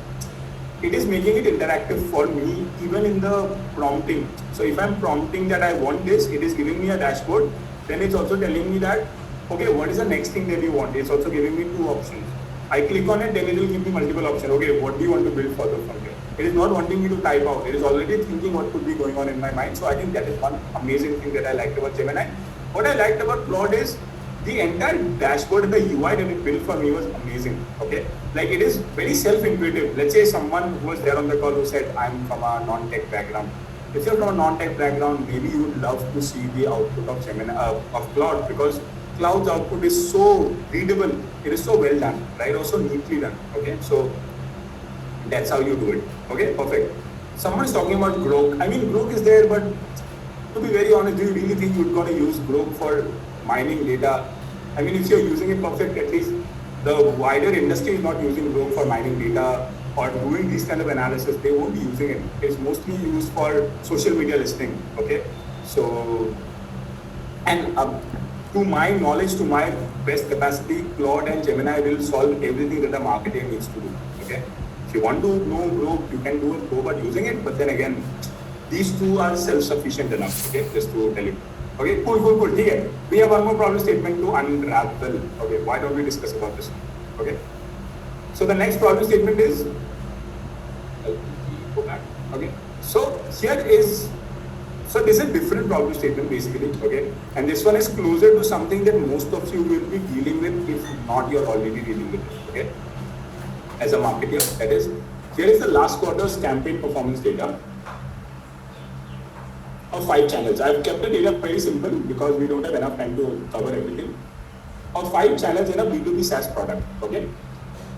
[SPEAKER 2] it is making it interactive for me, even in the prompting. So if I'm prompting that I want this, it is giving me a dashboard. Then it's also telling me that, okay, what is the next thing that you want? It's also giving me 2 options. I click on it, then it will give me multiple options. Okay, what do you want to build further from here? It is not wanting me to type out. It is already thinking what could be going on in my mind. So I think that is one amazing thing that I liked about Gemini. What I liked about Claude is the entire dashboard and the UI that it built for me was amazing. Okay, like it is very self-intuitive. Let's say someone who was there on the call who said, I'm from a non-tech background. If you're from a non-tech background, maybe you would love to see the output of Gemini, of Claude, because Cloud's output is so readable. It is so well done, right? Also neatly done. Okay, so that's how you do it. Okay, perfect. Someone is talking about Grok. I mean, Grok is there, but to be very honest, do you really think you're going to use Grok for mining data? I mean, if you're using it perfect, at least the wider industry is not using Grok for mining data or doing these kind of analysis. They won't be using it. It's mostly used for social media listening. Okay, so and to my knowledge, to my best capacity, Claude and Gemini will solve everything that a marketer needs to do. Okay, if you want to know Grok, you can do it, go about using it. But then again, these two are self-sufficient enough. Okay, just to tell you. Okay, cool. Okay, we have one more problem statement to unravel. Okay, why don't we discuss about this? Okay, so the next problem statement is, go back. Okay, so here is, so this is a different problem statement basically. Okay, and this one is closer to something that most of you will be dealing with, if not you're already dealing with it. Okay, as a marketer, that is, here is the last quarter's campaign performance data of 5 channels. I've kept the data very simple because we don't have enough time to cover everything. Of 5 channels in a B2B SaaS product. Okay.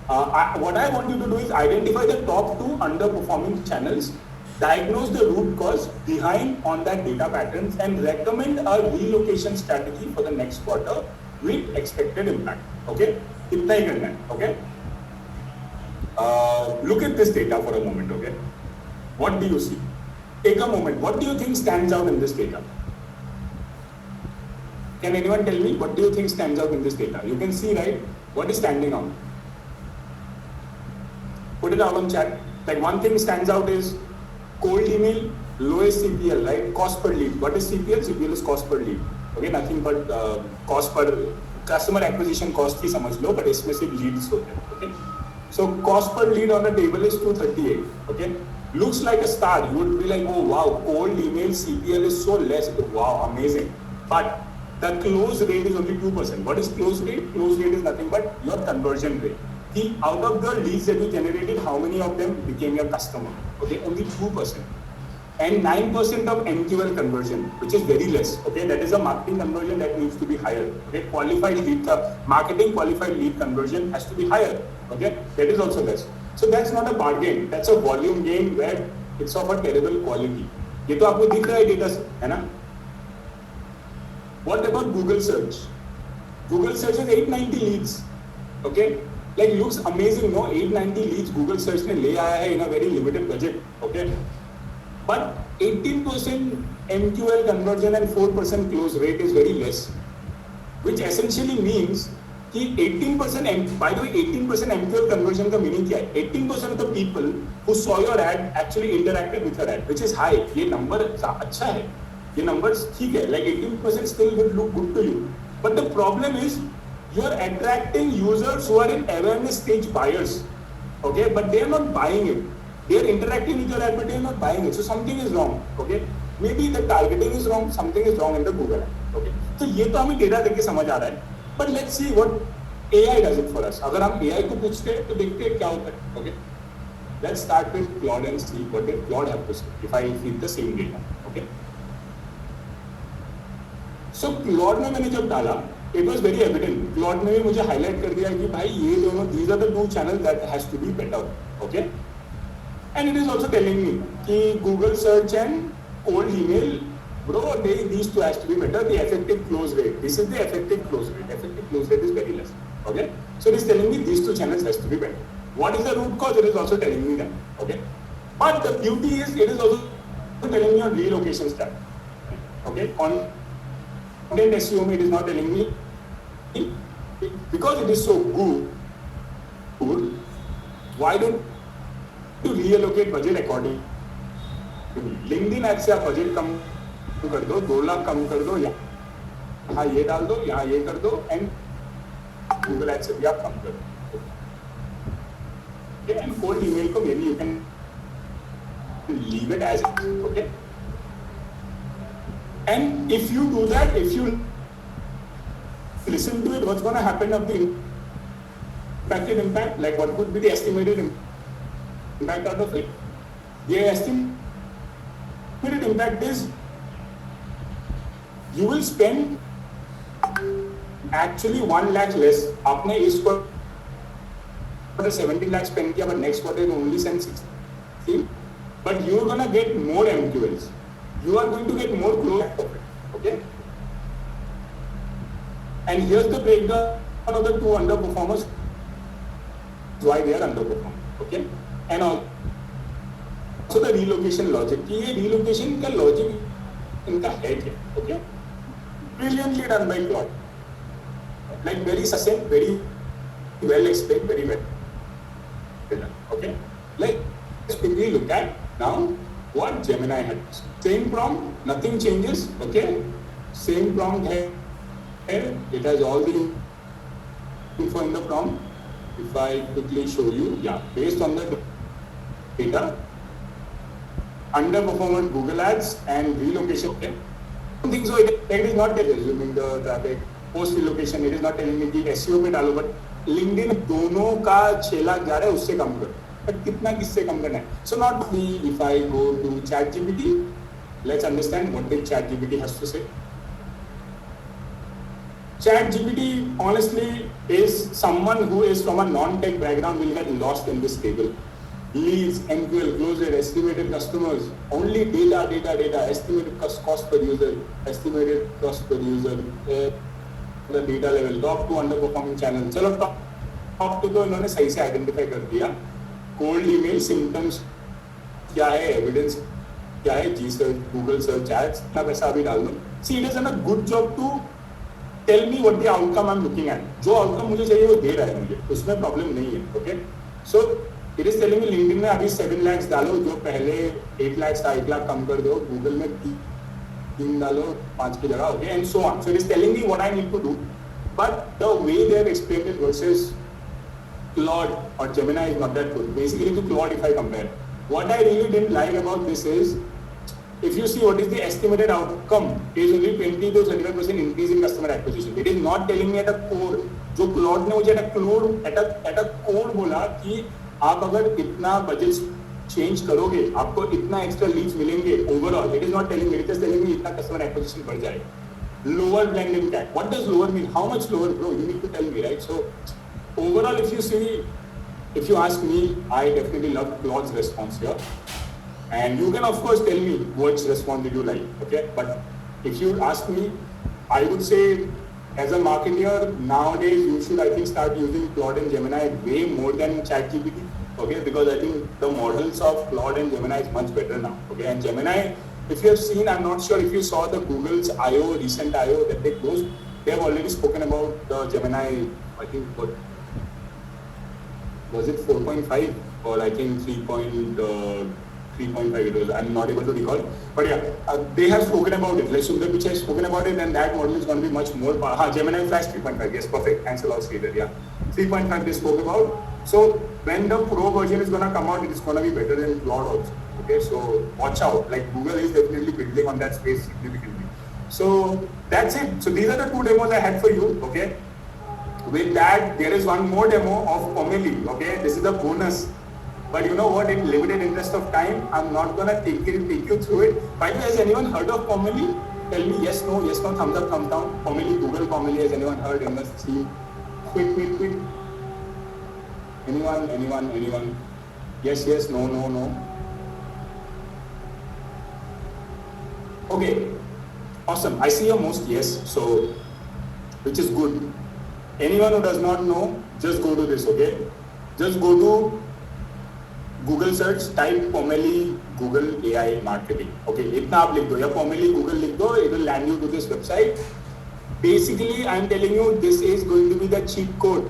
[SPEAKER 2] What I want you to do is identify the top 2 underperforming channels, diagnose the root cause behind on that data patterns, and recommend a relocation strategy for the next quarter with expected impact. Okay. इतना ही करना है. Okay. Look at this data for a moment. Okay. What do you see? Take a moment. What do you think stands out in this data? Can anyone tell me what do you think stands out in this data? You can see, right? What is standing out? Put it out on chat. Like one thing stands out is cold email, lowest CPL, right? Cost per lead. What is CPL? CPL is cost per lead. Okay, nothing but cost per customer acquisition cost ही समझ लो, but इसमें सिर्फ leads होते हैं. Okay. So cost per lead on a table is 238. Okay. Looks like a star. You would be like, oh wow, cold email CPL is so less. Wow, amazing. But the close rate is only 2%. What is close rate? Close rate is nothing but your conversion rate. See, out of the leads that you generated, how many of them became your customer? Okay, only 2%. And 9% of MQL conversion, which is very less. Okay, that is a marketing conversion that needs to be higher. Okay, qualified lead, marketing qualified lead conversion has to be higher. Okay, that is also less. So that's not a bargain. That's a volume game where it's of a terrible quality. ये तो आपको दिख रहा है data से, है ना? What about Google search? Google search is 890 leads. Okay, like looks amazing, no? 890 leads Google search ने ले आया है in a very limited budget. Okay, but 18% MQL conversion and 4% close rate is very less, which essentially means कि 18%, by the way, 18% MQL conversion का meaning क्या है? 18% of the people who saw your ad actually interacted with your ad, which is high. ये number अच्छा है. ये numbers ठीक है. Like 18% still would look good to you. But the problem is you are attracting users who are in awareness stage buyers. Okay, but they are not buying it. They are interacting with your ad, but they are not buying it. So something is wrong. Okay, maybe the targeting is wrong. Something is wrong in the Google ad. Okay, तो ये तो हमें data देख के समझ आ रहा है. But let's see what AI does it for us. अगर हम AI को पूछते हैं तो देखते हैं क्या होता है. Okay. Let's start with Claude and see what did Claude have to say if I feed the same data. Okay. So Claude में मैंने जब डाला, it was very evident. Claude ने भी मुझे highlight कर दिया कि भाई ये दोनों, these are the 2 channels that has to be better. Okay. And it is also telling me कि Google search and cold email, bro, these 2 has to be better. The effective close rate. This is the effective close rate. Effective close rate is very less. Okay. So it is telling me these 2 channels has to be better. What is the root cause? It is also telling me that. Okay. But the beauty is it is also telling me on relocation strategy. Okay. Content SEO, it is not telling me because it is so good. Why don't you reallocate budget accordingly? LinkedIn ad से आप budget कम कर दो, 2 लाख कम कर दो, यहाँ ये डाल दो, यहाँ ये कर दो, and Google Ads से भी आप कम कर दो. Okay, and cold email को maybe you can leave it as it is. Okay, and if you do that, if you listen to it, what's going to happen of the impacted impact? Like what could be the estimated impact out of it? The estimated impact is you will spend actually 1 lakh less. आपने इस quarter 17 lakh spend किया, but next quarter only spend 16. But you are gonna get more MQLs. You are going to get more close of it. Okay. And here's the breakdown of the 2 underperformers why they are underperforming. Okay, and also the relocation logic. कि ये relocation का logic इनका है क्या? Okay, brilliantly done by Claude. Like very succinct, very well explained, very well done. Okay, like let's quickly look at now what Gemini has. Same prompt, nothing changes. Okay, same prompt here. It has all the info in the prompt. If I quickly show you, yeah, based on the data, underperformance Google Ads and relocation. Okay, I don't think so. It is not resuming the traffic. Post relocation, it is not telling me कि SEO पे डालो, but LinkedIn दोनों का 6 लाख जा रहा है, उससे कम करो. But कितना किससे कम करना है? So not me. If I go to ChatGPT, let's understand what did ChatGPT has to say. ChatGPT honestly is someone who is from a non-tech background will get lost in this table. Leads, MQL, closed, estimated customers, only data, estimated cost per user, estimated cost per user, the data level, top 2 underperforming channel. चलो top 2 तो इन्होंने सही से identify कर दिया. Cold email symptoms क्या है, evidence क्या है, जी सर्च, गूगल सर्च एड्स, इतना पैसा अभी डाल दो. See, it is a good job to tell me what the outcome I'm looking at. जो outcome मुझे चाहिए वो दे रहा है मुझे, उसमें प्रॉब्लम नहीं है. Okay, so it is telling me LinkedIn में अभी 7 lakhs डालो, जो पहले 8 lakhs था 1 लाख कम कर दो, गूगल में 3 डालो 5 की जगह. Okay, and so on. So it is telling me what I need to do, but the way they have explained it versus Claude or Gemini is not that good. Basically to Claude, if I compare, what I really didn't like about this is, if you see what is the estimated outcome, it is only 20 to 35% increase in customer acquisition. It is not telling me at a core. जो Claude ने मुझे at a core बोला कि आप अगर इतना budget change करोगे आपको इतना एक्स्ट्रा लीड्स मिलेंगे overall. It is not telling me, it is telling me इतना कस्टमर एक्विजिशन बढ़ जाएगा. Lower blended CAC, what does lower mean, how much lower bro, you need to tell me, right? So overall if you see, if you ask me, I definitely love Claude's response here, and you can of course tell me which response did you like. Okay, but if you ask me, I would say as a marketer nowadays you should, I think, start using Claude and Gemini way more than ChatGPT. Okay, because I think the models of Claude and Gemini is much better now. Okay, and Gemini, if you have seen, I'm not sure if you saw the Google's I/O, recent I/O that they closed, they have already spoken about the Gemini. I think what was it, 4.5 or I think 3.5 it was. I'm not able to recall, but yeah, they have spoken about it. Like Sundar Pichai has spoken about it, and that model is going to be much more. Gemini Flash 3.5. Yes, perfect. Thanks a lot, Sridhar. Yeah, 3.5 they spoke about. So when the Pro version is going to come out, it is going to be better than Claude also. Okay, so watch out. Like Google is definitely building on that space significantly. So that's it. So these are the 2 demos I had for you. Okay. With that, there is one more demo of Pomeli. Okay, this is a bonus. But you know what? In limited interest of time, I'm not gonna take you through it. By the way, has anyone heard of Pomeli? Tell me yes, no, thumbs up, thumbs down. Pomeli, Google Pomeli. Has anyone heard? In the scene? Quick. Anyone? Yes, no. Okay, awesome. I see your most yes, so which is good. Anyone who does not know, just go to this. Okay, just go to Google search, type Pomeli Google AI marketing. Okay, इतना आप लिख दो या Pomeli Google लिख दो, it will land you to this website. Basically, I am telling you, this is going to be the cheat code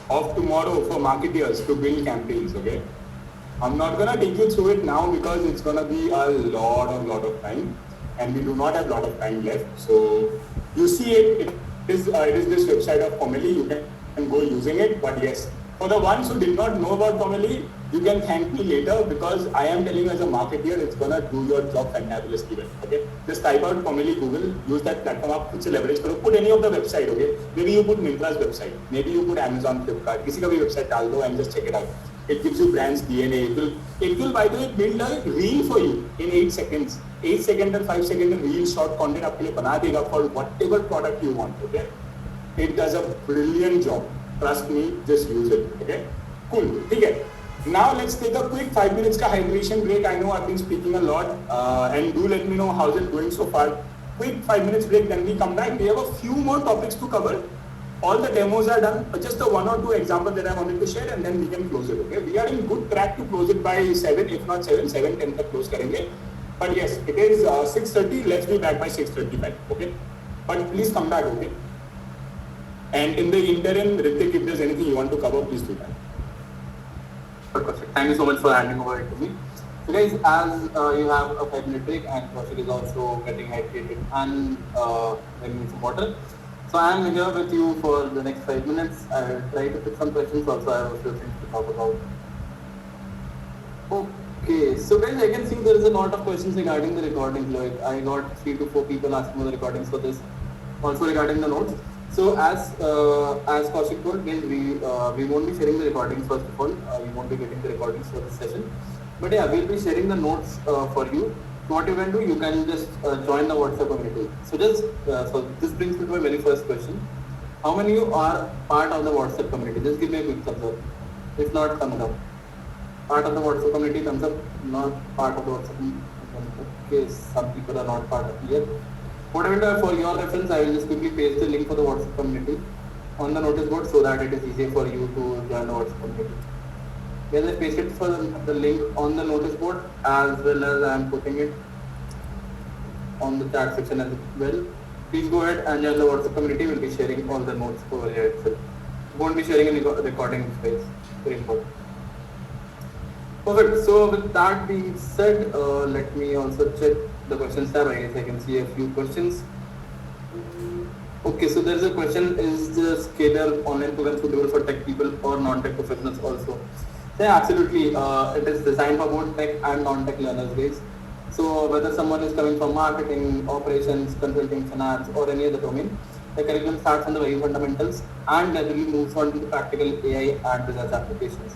[SPEAKER 2] of tomorrow for marketers to build campaigns. Okay, I'm not gonna take you through it now because it's gonna be a lot of time, and we do not have a lot of time left. So you see it is this website of Pomeli. You can go using it. But yes, for the ones who did not know about Pomeli, you can thank me later because I am telling you as a marketer, it's gonna do your job fantabulously well. Okay, just type out Pomeli Google, use that platform, आप खुद से leverage करो, put any of the website. Okay, maybe you put Myntra's website, maybe you put Amazon, Flipkart, किसी का भी website डाल दो and just check it out. It gives you brand's DNA. It will by the way build a reel for you in 8 seconds. 8 second and 5 second reel short content आपके लिए बना देगा for whatever product you want. Okay, it does a brilliant job. Trust me, just use it. Okay, cool. ठीक है. Now let's take a quick 5 minutes का hydration break. I know I've been speaking a lot, and do let me know how's it going so far. Quick 5 minutes break, then we come back. We have a few more topics to cover. all the demos are done. Just the 1 or 2 examples that I wanted to share, and then we can close it. Okay, we are in good track to close it by 7, if not 7:10 तक close करेंगे. But yes, it is 6:30. Let's be back by 6:35. Okay, but please come back. Okay, and in the interim, Ritik, if there's anything you want to cover, please do that.
[SPEAKER 1] Perfect. Thank you so much for handing over it to me. So guys, as you have a 5-minute break and Kaushik is also getting hydrated and drinking some water. So I am here with you for the next 5 minutes. I will try to pick some questions. Also, I have a few things to talk about. Okay, so guys, I can see there is a lot of questions regarding the recording. Like I got 3 to 4 people asking for the recordings for this. Also regarding the notes. So as Kaushik told, guys, we won't be sharing the recordings first of all. We won't be getting the recordings for this session. But yeah, we'll be sharing the notes for you. So what you can do, you can just join the WhatsApp community. So so this brings me to my very first question. How many of you are part of the WhatsApp community? Just give me a quick thumbs up. If not, thumbs up. Part of the WhatsApp community, thumbs up. Not part of the WhatsApp community. Okay, some people are not part of it yet. What I will do for your reference, I will just quickly paste the link for the WhatsApp community on the notice board so that it is easier for you to join the WhatsApp community. Yes, I pasted for the link on the notice board as well as I am putting it on the chat section as well. Please go ahead and join the WhatsApp community. We'll be sharing all the notes over here itself. Won't be sharing any recording space. Very important. Perfect. So with that being said, let me also check the questions tab. I guess I can see a few questions. Okay, so there is a question: is the Scalar online program suitable for tech people or non-tech professionals also? Yeah, absolutely. It is designed for both tech and non-tech learners, guys. So whether someone is coming from marketing, operations, consulting, finance, or any other domain, the curriculum starts on the very fundamentals and gradually moves on to the practical AI and business applications.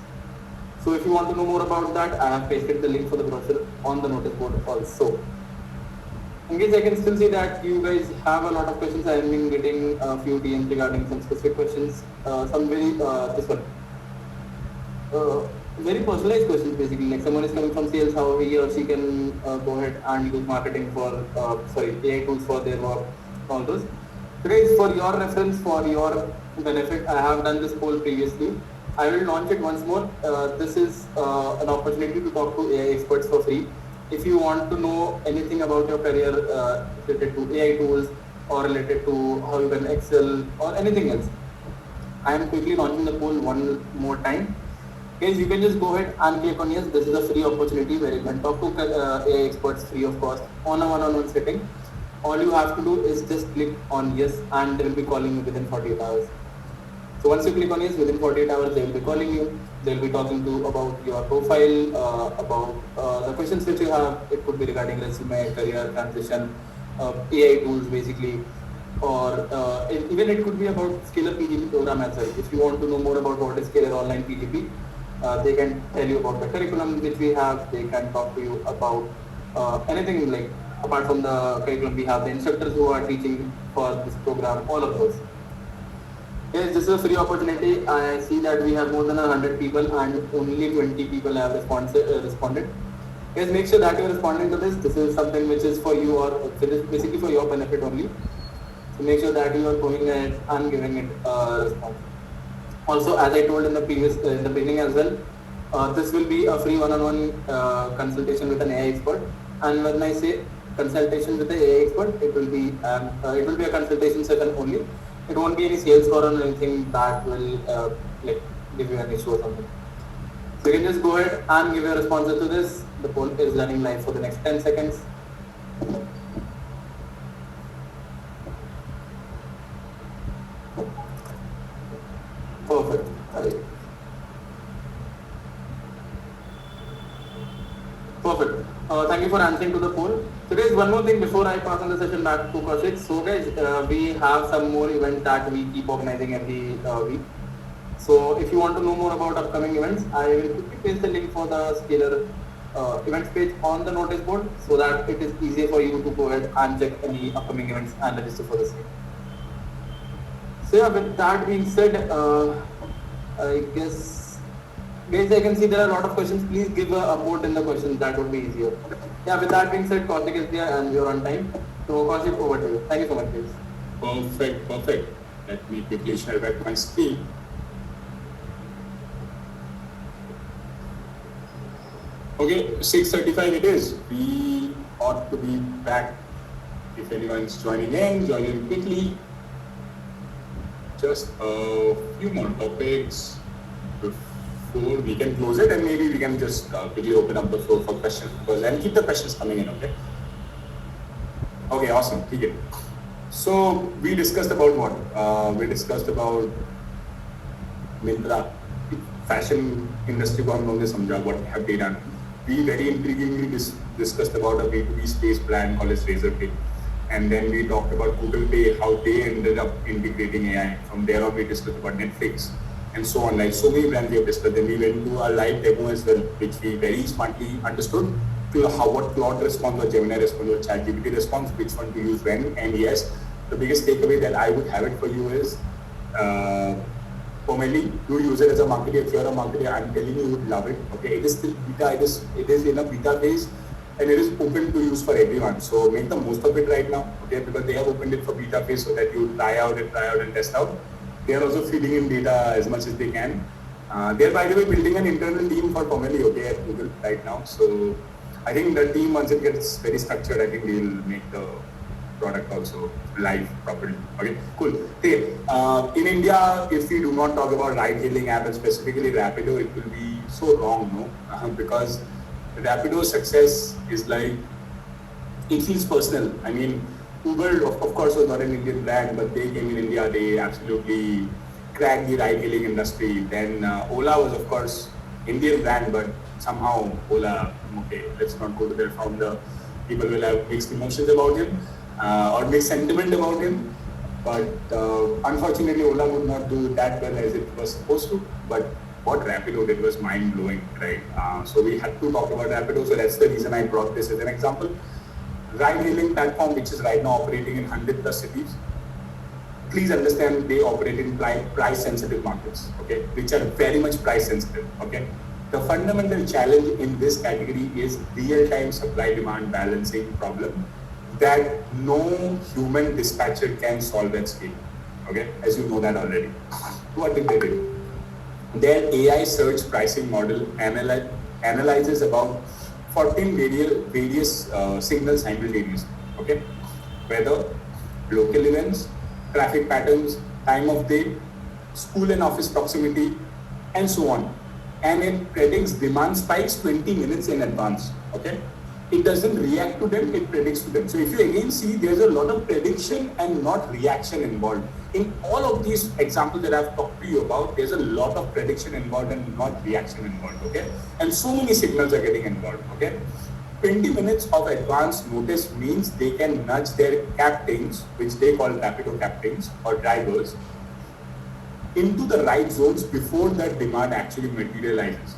[SPEAKER 1] So if you want to know more about that, I have pasted the link for the brochure on the notice board also. In case I can still see that you guys have a lot of questions. I have been getting a few DMs regarding some specific questions. Some very personalized questions basically. Like someone is coming from sales, how he or she can go ahead and use marketing for AI tools for their work, all those. So guys, for your reference, for your benefit, I have done this poll previously. I will launch it once more. This is an opportunity to talk to AI experts for free. If you want to know anything about your career related to AI tools or related to how you can excel or anything else, I am quickly launching the poll one more time. Guys, you can just go ahead and click on yes. This is a free opportunity where you can talk to AI experts free of cost on a one-on-one setting. All you have to do is just click on yes and they will be calling you within 48 hours. So once you click on yes, within 48 hours they will be calling you. They will be talking to you about your profile, about the questions which you have. It could be regarding resume, career transition, AI tools basically, or even it could be about Scalar PGP program as well. If you want to know more about what is Scalar Online PGP, they can tell you about the curriculum which we have. They can talk to you about anything like apart from the curriculum. We have the instructors who are teaching for this program, all of those. Yes, this is a free opportunity. I see that we have more than 100 people and only 20 people have responded. Yes, make sure that you are responding to this. This is something which is for you or basically for your benefit only. So make sure that you are going ahead and giving it a response. Also, as I told in the beginning as well, this will be a free one-on-one consultation with an AI expert. And when I say consultation with the AI expert, it will be a consultation session only. It won't be any sales call or anything that will give you an issue or something. So you can just go ahead and give your response to this. The poll is running live for the next 10 seconds. Perfect. Perfect. Thank you for answering to the poll. So guys, one more thing before I pass on the session back to Kaushik. So guys, we have some more events that we keep organizing every week. So if you want to know more about upcoming events, I will quickly paste the link for the Scalar events page on the notice board so that it is easier for you to go ahead and check any upcoming events and register for the same. So yeah, with that being said, I guess, guys, I can see there are a lot of questions. Please give a vote in the questions. That would be easier. Yeah, with that being said, Kaushik is there and we are on time. So Kaushik, over to you. Thank you so much, please.
[SPEAKER 2] Perfect. Let me quickly share back my screen. Okay, 6:35 it is. We ought to be back. If anyone's joining in quickly. Just a few more topics before we can close it, and maybe we can just quickly open up the floor for questions, and keep the questions coming in, okay? Okay, awesome. Okay. So we discussed about what? We discussed about Myntra, fashion industry को हम लोगों ने समझा what have they done. We very intriguingly discussed about a B2B space brand called as Razorpay. And then we talked about Google Pay, how they ended up integrating AI. From there on, we discussed about Netflix and so on. Like so many brands we have discussed. Then we went to a live demo as well, which we very smartly understood to how what Claude response or Gemini response or ChatGPT response, which one to use when. And yes, the biggest takeaway that I would have it for you is, Pomeli, you use it as a marketer. If you're a marketer, I'm telling you, you would love it. Okay, it is still beta. It is in a beta phase. And it is open to use for everyone. So make the most of it right now, okay? Because they have opened it for beta phase so that you try out and test out. They are also feeding in data as much as they can. They're, by the way, building an internal team for Pomeli, okay, at Google right now. So I think the team, once it gets very structured, I think we'll make the product also live properly. Okay, cool. Okay, in India, if we do not talk about ride-hailing app and specifically Rapido, it will be so wrong, no? Because Rapido's success is like, it feels personal. I mean, Uber, of course, was not an Indian brand, but they came in India, they absolutely cracked the ride-hailing industry. Then Ola was, of course, Indian brand, but somehow Ola, okay, let's not go to their founder. People will have mixed emotions about him or mixed sentiment about him. But unfortunately, Ola would not do that well as it was supposed to. But what Rapido did was mind-blowing, right? So we had to talk about Rapido, so that's the reason I brought this as an example. Ride-hailing platform, which is right now operating in 100 plus cities. Please understand they operate in price-sensitive markets, okay, which are very much price-sensitive, okay. The fundamental challenge in this category is real-time supply-demand balancing problem that no human dispatcher can solve at scale, okay, as you know that already. What did they do? Their AI search pricing model analyzes about 14 various signals simultaneously, okay? Weather, local events, traffic patterns, time of day, school and office proximity, and so on. And it predicts demand spikes 20 minutes in advance, okay? It doesn't react to them, it predicts to them. So if you again see, there's a lot of prediction and not reaction involved. In all of these examples that I've talked to you about, there's a lot of prediction involved and not reaction involved, okay? And so many signals are getting involved, okay? 20 minutes of advance notice means they can nudge their captains, which they call Rapido captains or drivers, into the right zones before that demand actually materializes.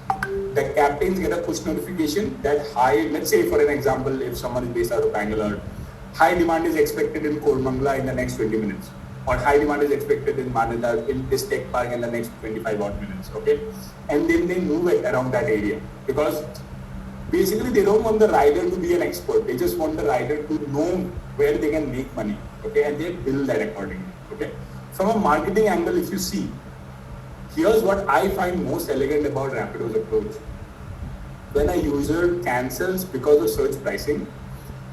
[SPEAKER 2] The captains get a push notification that high, let's say for an example, if someone is based out of Bangalore, high demand is expected in Koramangala in the next 20 minutes. Or high demand is expected in Manila, in this tech park in the next 25 odd minutes, okay? And then they move it around that area because basically they don't want the rider to be an expert. They just want the rider to know where they can make money, okay? And they build that accordingly, okay? From a marketing angle, if you see, here's what I find most elegant about Rapido's approach. When a user cancels because of surge pricing,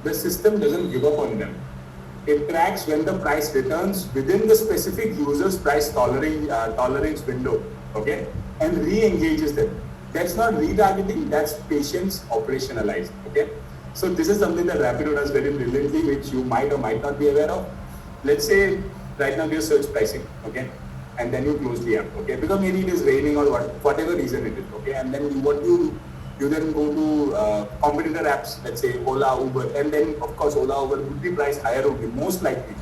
[SPEAKER 2] the system doesn't give up on them. It tracks when the price returns within the specific user's price tolerance window, okay, and re-engages them. That's not retargeting, that's patience operationalized, okay. So this is something that Rapido does very brilliantly, which you might or might not be aware of. Let's say right now we are surge pricing, okay, and then you close the app, okay, because maybe it is raining or whatever reason it is, okay, and then you then go to competitor apps, let's say Ola, Uber, and then of course Ola, Uber would be priced higher only, most likely.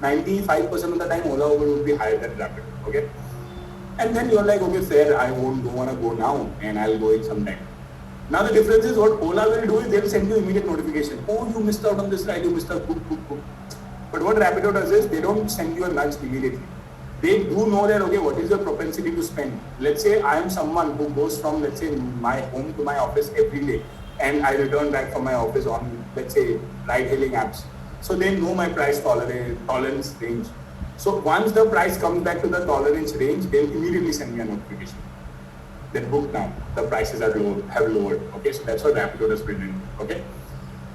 [SPEAKER 2] 95% of the time Ola, Uber would be higher than Rapido, okay? And then you're like, okay, fair, I don't want to go now and I'll go in some time. Now the difference is what Ola will do is they'll send you immediate notification. Oh, you missed out on this ride, you missed out, book. But what Rapido does is they don't send you a nudge immediately. They do know that, okay, what is your propensity to spend? Let's say I am someone who goes from, let's say, my home to my office every day and I return back from my office on, let's say, ride-hailing apps. So they know my price tolerance range. So once the price comes back to the tolerance range, they'll immediately send me a notification. Then book now, the prices are have lowered. Okay, so that's what Rapido does brilliant. Okay,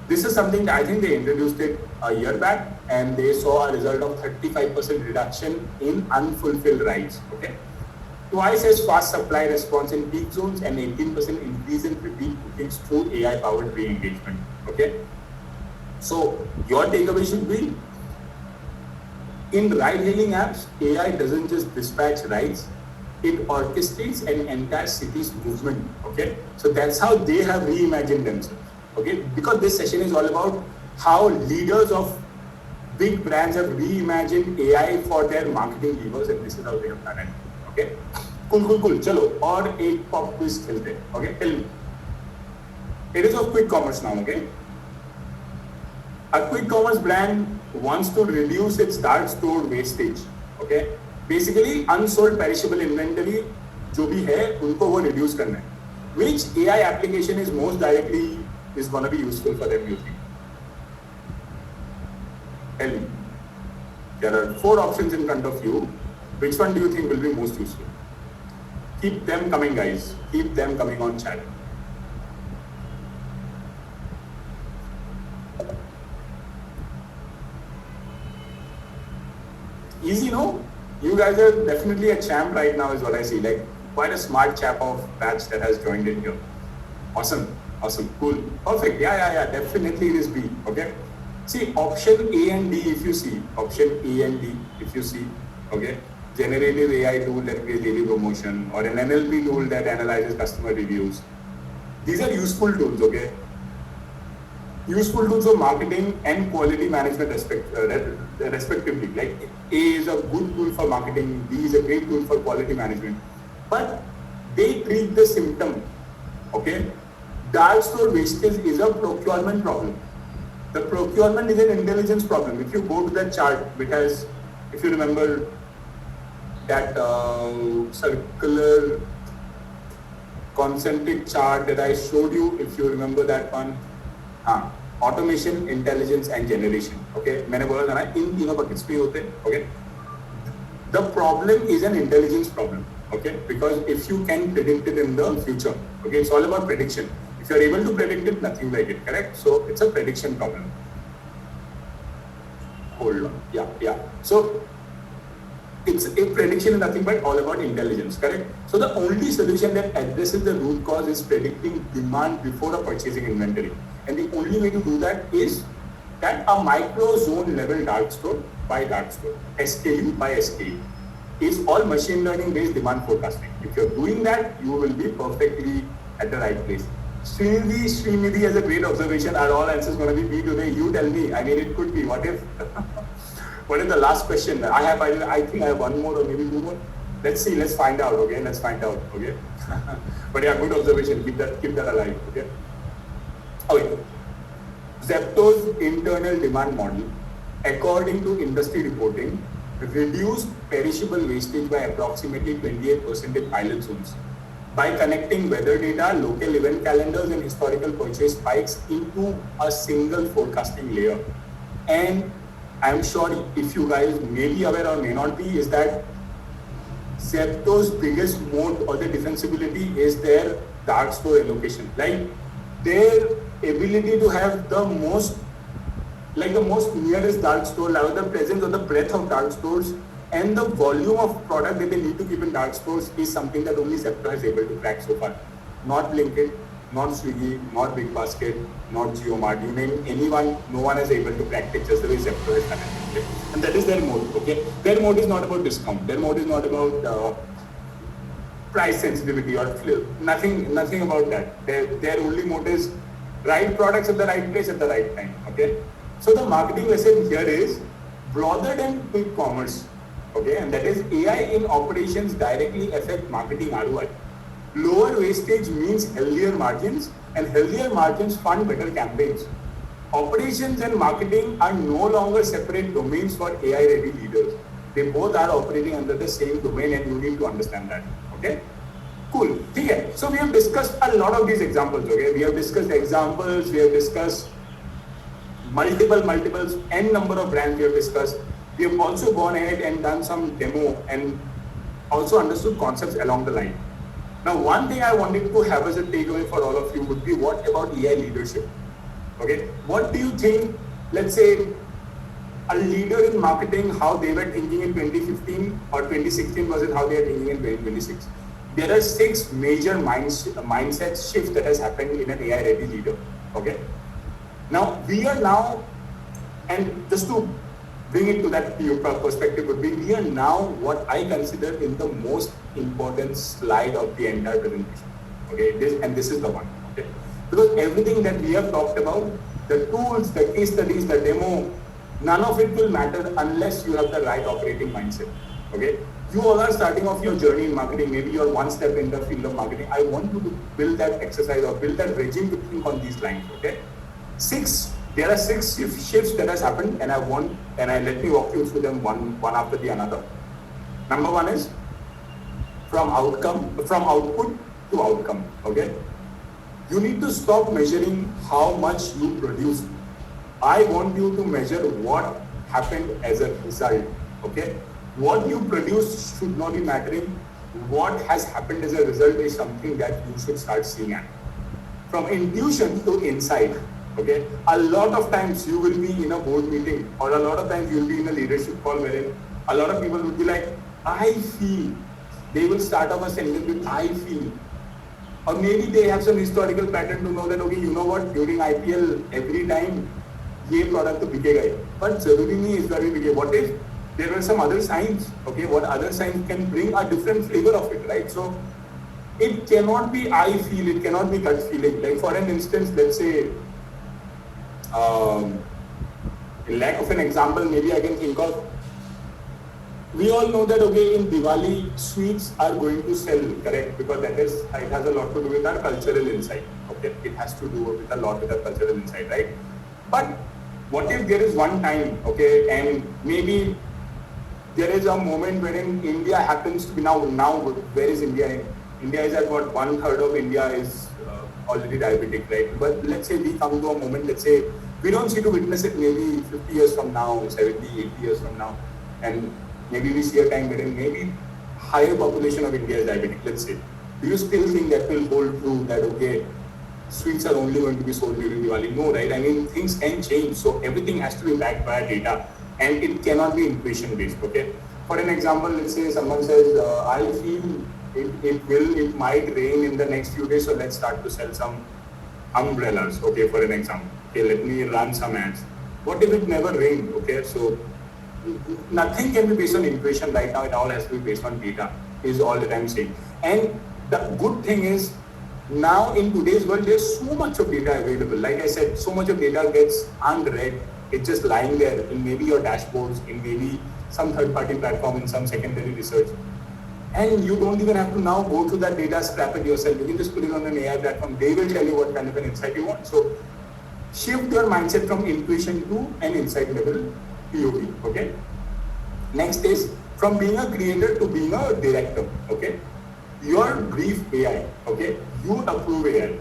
[SPEAKER 2] this is something that I think they introduced it a year back, and they saw a result of 35% reduction in unfulfilled rides. Okay, twice as fast supply response in peak zones and 18% increase in repeat bookings through AI-powered re-engagement. Okay, so your takeaway should be, in ride-hailing apps, AI doesn't just dispatch rides, it orchestrates an entire city's movement. Okay, so that's how they have reimagined themselves. Okay, because this session is all about how leaders of big brands have reimagined AI for their marketing levers, and this is how they have done it. Okay, cool. चलो और एक pop quiz खेलते हैं. Okay, tell me. It is of quick commerce now. Okay, a quick commerce brand wants to reduce its dark store wastage. Okay, basically unsold perishable inventory जो भी है उनको वो reduce करना है. Which AI application is most directly is going to be useful for them, you think? Tell me. There are 4 options in front of you. Which one do you think will be most useful? Keep them coming, guys. Keep them coming on chat. Easy, no? You guys are definitely a champ right now, is what I see. Like, quite a smart chap of batch that has joined in here. Awesome, cool, perfect. Yeah, definitely it is B. Okay. See, option A and D, if you see, okay, generative AI tool that creates daily promotion, or an NLP tool that analyzes customer reviews. These are useful tools, okay? Useful tools for marketing and quality management respectively. Like A is a good tool for marketing, B is a great tool for quality management. But they treat the symptom, okay? Dark store wastage is a procurement problem. The procurement is an intelligence problem. If you go to that chart, which has, if you remember that circular concentric chart that I showed you, if you remember that one, automation, intelligence and generation. Okay, मैंने बोला था ना इन तीनों buckets पे होते हैं. Okay, the problem is an intelligence problem. Okay, because if you can predict it in the future, okay, it's all about prediction. If you are able to predict it, nothing like it, correct? So it's a prediction problem. Hold on, yeah. So it's a prediction is nothing but all about intelligence, correct? So the only solution that addresses the root cause is predicting demand before a purchasing inventory. And the only way to do that is that a micro zone level dark store by dark store, SKU by SKU, is all machine learning based demand forecasting. If you're doing that, you will be perfectly at the right place. Srinidhi has a great observation. Are all answers going to be B today? You tell me. I mean, it could be. What if? What is the last question? I think I have one more or maybe 2 more. Let's see. Let's find out. Okay. Let's find out. Okay. But yeah, good observation. Keep that alive. Okay. Okay. Zepto's internal demand model, according to industry reporting, reduced perishable wastage by approximately 28% in pilot zones by connecting weather data, local event calendars and historical purchase spikes into a single forecasting layer. And I'm sure if you guys may be aware or may not be, is that Zepto's biggest moat or the defensibility is their dark store allocation. Like their ability to have the most nearest dark store, like the presence or the breadth of dark stores and the volume of product that they need to keep in dark stores is something that only Zepto is able to crack so far. Not Blinkit, not Swiggy, not Big Basket, not JioMart. You name anyone, no one is able to crack it just the way Zepto has done it. Okay? And that is their mode. Okay, their mode is not about discount. Their mode is not about price sensitivity or nothing about that. Their only mode is right products at the right place at the right time. Okay. So the marketing lesson here is broader than quick commerce, okay, and that is AI in operations directly affect marketing ROI. Lower wastage means healthier margins, and healthier margins fund better campaigns. Operations and marketing are no longer separate domains for AI-ready leaders. They both are operating under the same domain, and you need to understand that. Okay. Cool. Okay. So we have discussed a lot of these examples. Okay, we have discussed examples. We have discussed multiples, n number of brands we have discussed. We have also gone ahead and done some demo and also understood concepts along the line. Now, one thing I wanted to have as a takeaway for all of you would be, what about AI leadership? Okay, what do you think, let's say, a leader in marketing, how they were thinking in 2015 or 2016 versus how they are thinking in 2026? There are 6 major mindset shifts that has happened in an AI ready leader. Okay, now we are now, and just to bring it to that perspective would be, we are now what I consider in the most important slide of the entire presentation. Okay, this is the one. Okay, because everything that we have talked about, the tools, the case studies, the demo, none of it will matter unless you have the right operating mindset. Okay, you all are starting off your journey in marketing. Maybe you're one step in the field of marketing. I want you to build that exercise or build that regime to think on these lines. Okay, there are 6 shifts that has happened, and let me walk you through them one after the another. Number 1 is from output to outcome. Okay, you need to stop measuring how much you produce. I want you to measure what happened as a result. Okay, what you produce should not be mattering. What has happened as a result is something that you should start seeing at. From intuition to insight. Okay, a lot of times you will be in a board meeting, or a lot of times you will be in a leadership call wherein a lot of people will be like, I feel. They will start off a sentence with I feel. Or maybe they have some historical pattern to know that, okay, you know what, during IPL, every time, ये product तो बिकेगा ही, but जरूरी नहीं इस बार भी बिके. What if there were some other signs? Okay, what other signs can bring a different flavor of it, right? So it cannot be I feel, it cannot be gut feeling. Like for an instance, let's say, in lack of an example, maybe I can think of, we all know that, okay, in Diwali, sweets are going to sell, correct? Because it has a lot to do with our cultural insight. Okay, it has to do with a lot with our cultural insight, right? But what if there is one time, okay, and maybe there is a moment wherein India happens to be now where is India? India is at what, 1/3 of India is already diabetic, right? But let's say we come to a moment, let's say we don't see to witness it maybe 50 years from now, 70, 80 years from now, and maybe we see a time wherein maybe higher population of India is diabetic, let's say. Do you still think that will hold true that, okay, sweets are only going to be sold during Diwali? No, right? I mean, things can change. So everything has to be backed by data, and it cannot be intuition based, okay? For an example, let's say someone says, I feel it might rain in the next few days, so let's start to sell some umbrellas, okay, for an example. Okay, let me run some ads. What if it never rained, okay? So nothing can be based on intuition right now, it all has to be based on data, is all that I'm saying. And the good thing is, now in today's world, there's so much of data available. Like I said, so much of data gets unread. It's just lying there in maybe your dashboards, in maybe some third-party platform, in some secondary research. And you don't even have to now go to that data, scrap it yourself. You can just put it on an AI platform. They will tell you what kind of an insight you want. So shift your mindset from intuition to an insight level POV, okay? Next is from being a creator to being a director, okay? Your brief AI, okay? You approve AI.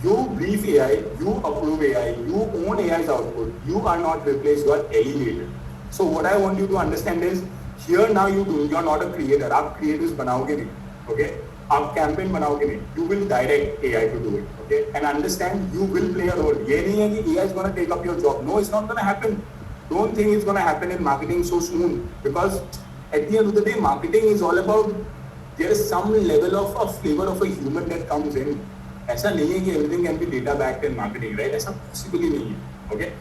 [SPEAKER 2] You brief AI, you approve AI, you own AI's output. You are not replaced, you are elevated. So what I want you to understand is, here now you are not a creator. आप creators बनाओगे नहीं, okay? आप campaign बनाओगे नहीं. You will direct AI to do it, okay? And understand, you will play a role. ये नहीं है कि AI is going to take up your job. No, it's not going to happen. Don't think it's going to happen in marketing so soon, because at the end of the day, marketing is all about, there is some level of a flavor of a human that comes in. ऐसा नहीं है कि everything can be data backed in marketing, right? ऐसा possible ही नहीं है, okay?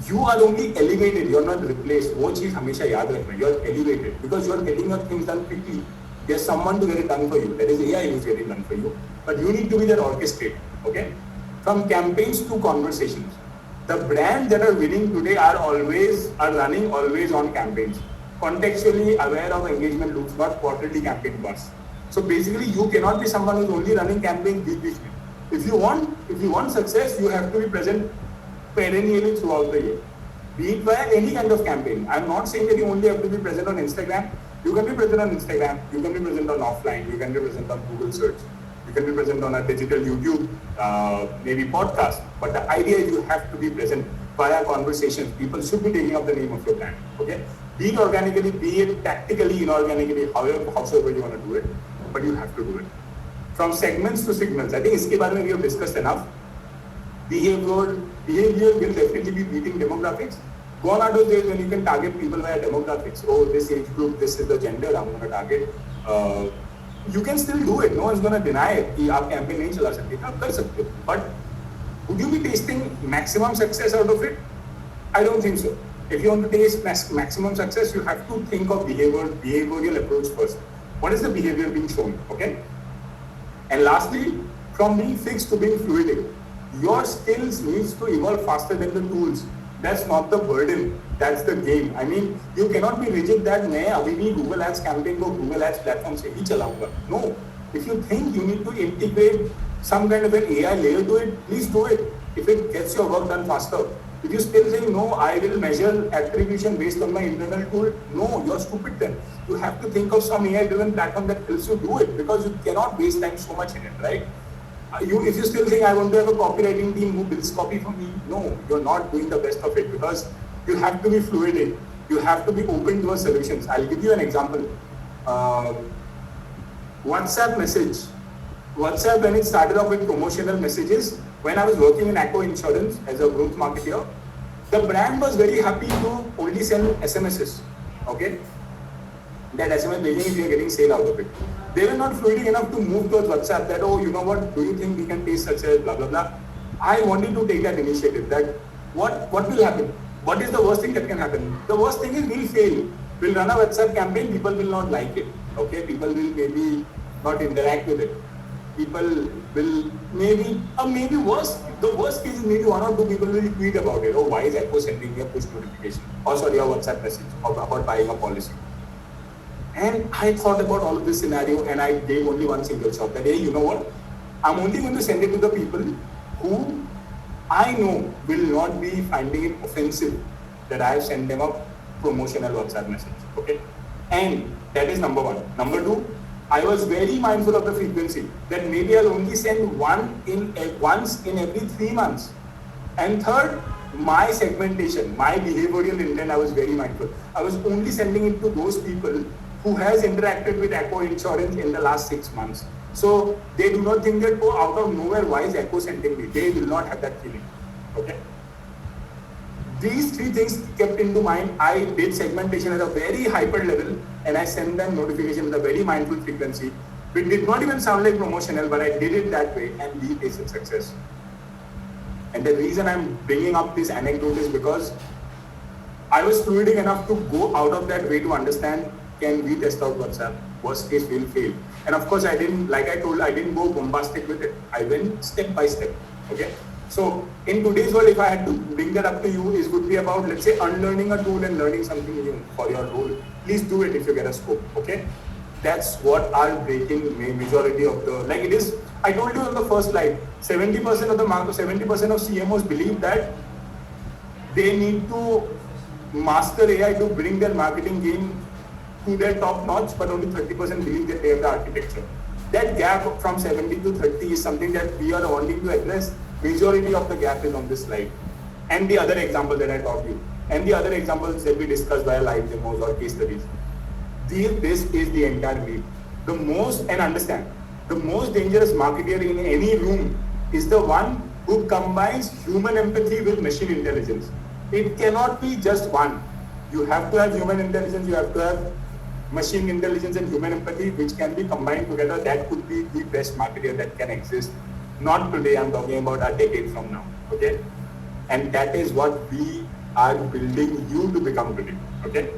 [SPEAKER 2] You are only elevated, you are not replaced. वो चीज हमेशा याद रखना. You are elevated because you are getting your things done quickly. There's someone to get it done for you. There is AI who is getting done for you, but you need to be that orchestrator, okay? From campaigns to conversations, the brands that are winning today are running always on campaigns. Contextually aware of engagement loops, not quarterly campaign bursts. So basically, you cannot be someone who's only running campaigns week. If you want success, you have to be present perennially throughout the year. Be it via any kind of campaign. I'm not saying that you only have to be present on Instagram. You can be present on Instagram. You can be present on offline. You can be present on Google search. You can be present on a digital YouTube, maybe podcast. But the idea is you have to be present via conversations. People should be taking up the name of your brand. Okay, be it organically, be it tactically, inorganically, however you want to do it, but you have to do it. From segments to signals, I think iske baare mein we have discussed enough. Behavior will definitely be beating demographics. Gone are those days when you can target people via demographics. Oh, this age group, this is the gender, I'm going to target. You can still do it. No one's going to deny it. कि आप campaign नहीं चला सकते, आप कर सकते हो. But would you be tasting maximum success out of it? I don't think so. If you want to taste maximum success, you have to think of behavioral approach first. What is the behavior being shown? Okay. And lastly, from being fixed to being fluidic, your skills needs to evolve faster than the tools. That's not the burden. That's the game. I mean, you cannot be rigid that मैं अभी भी Google Ads campaign को Google Ads platform से ही चलाऊंगा. No. If you think you need to integrate some kind of an AI layer to it, please do it. If it gets your work done faster. If you still say no, I will measure attribution based on my internal tool. No, you're stupid then. You have to think of some AI-driven platform that helps you do it because you cannot waste time so much in it, right? If you still think I want to have a copywriting team who builds copy for me, no, you're not doing the best of it because you have to be fluid. You have to be open to solutions. I'll give you an example. WhatsApp message. WhatsApp, when it started off with promotional messages, when I was working in Acko Insurance as a growth marketer, the brand was very happy to only send SMSs. Okay? That SMS making if you're getting sale out of it. They were not fluid enough to move towards WhatsApp that, oh, you know what, do you think we can taste success, blah, blah, blah. I wanted to take that initiative that what will happen? What is the worst thing that can happen? The worst thing is we'll fail. We'll run a WhatsApp campaign, people will not like it. Okay? People will maybe not interact with it. People will maybe worse. The worst case is maybe one or two people will tweet about it. Oh, why is Acko sending me a push notification? Or sorry, a WhatsApp message about buying a policy. And I thought about all of this scenario and I gave only one single shot that, hey, you know what? I'm only going to send it to the people who I know will not be finding it offensive that I have sent them a promotional WhatsApp message. Okay? And that is number one. Number two, I was very mindful of the frequency that maybe I'll only send once in every 3 months. And third, my segmentation, my behavioral intent, I was very mindful. I was only sending it to those people who has interacted with Acko Insurance in the last 6 months. So they do not think that, oh, out of nowhere, why is Acko sending me? They will not have that feeling. Okay. These three things kept into mind. I did segmentation at a very hyper level and I sent them notification with a very mindful frequency. It did not even sound like promotional, but I did it that way and we tasted success. And the reason I'm bringing up this anecdote is because I was fluidic enough to go out of that way to understand, can we test out WhatsApp? Worst case, we'll fail. And of course, I didn't go bombastic with it. I went step by step. Okay. So in today's world, if I had to bring that up to you, it would be about, let's say, unlearning a tool and learning something new for your role. Please do it if you get a scope. Okay. That's what our breaking majority of the, like it is, I told you on the first slide, 70% of the market, 70% of CMOs believe that they need to master AI to bring their marketing game to their top notch, but only 30% believe that they have the architecture. That gap from 70 to 30 is something that we are wanting to address. Majority of the gap is on this slide. And the other example that I taught you, and the other examples that we discussed via live demos or case studies. This is the entire lead. The most dangerous marketer in any room is the one who combines human empathy with machine intelligence. It cannot be just one. You have to have human intelligence, you have to have machine intelligence and human empathy, which can be combined together. That could be the best marketer that can exist. Not today, I'm talking about a decade from now. Okay? And that is what we are building you to become today. Okay?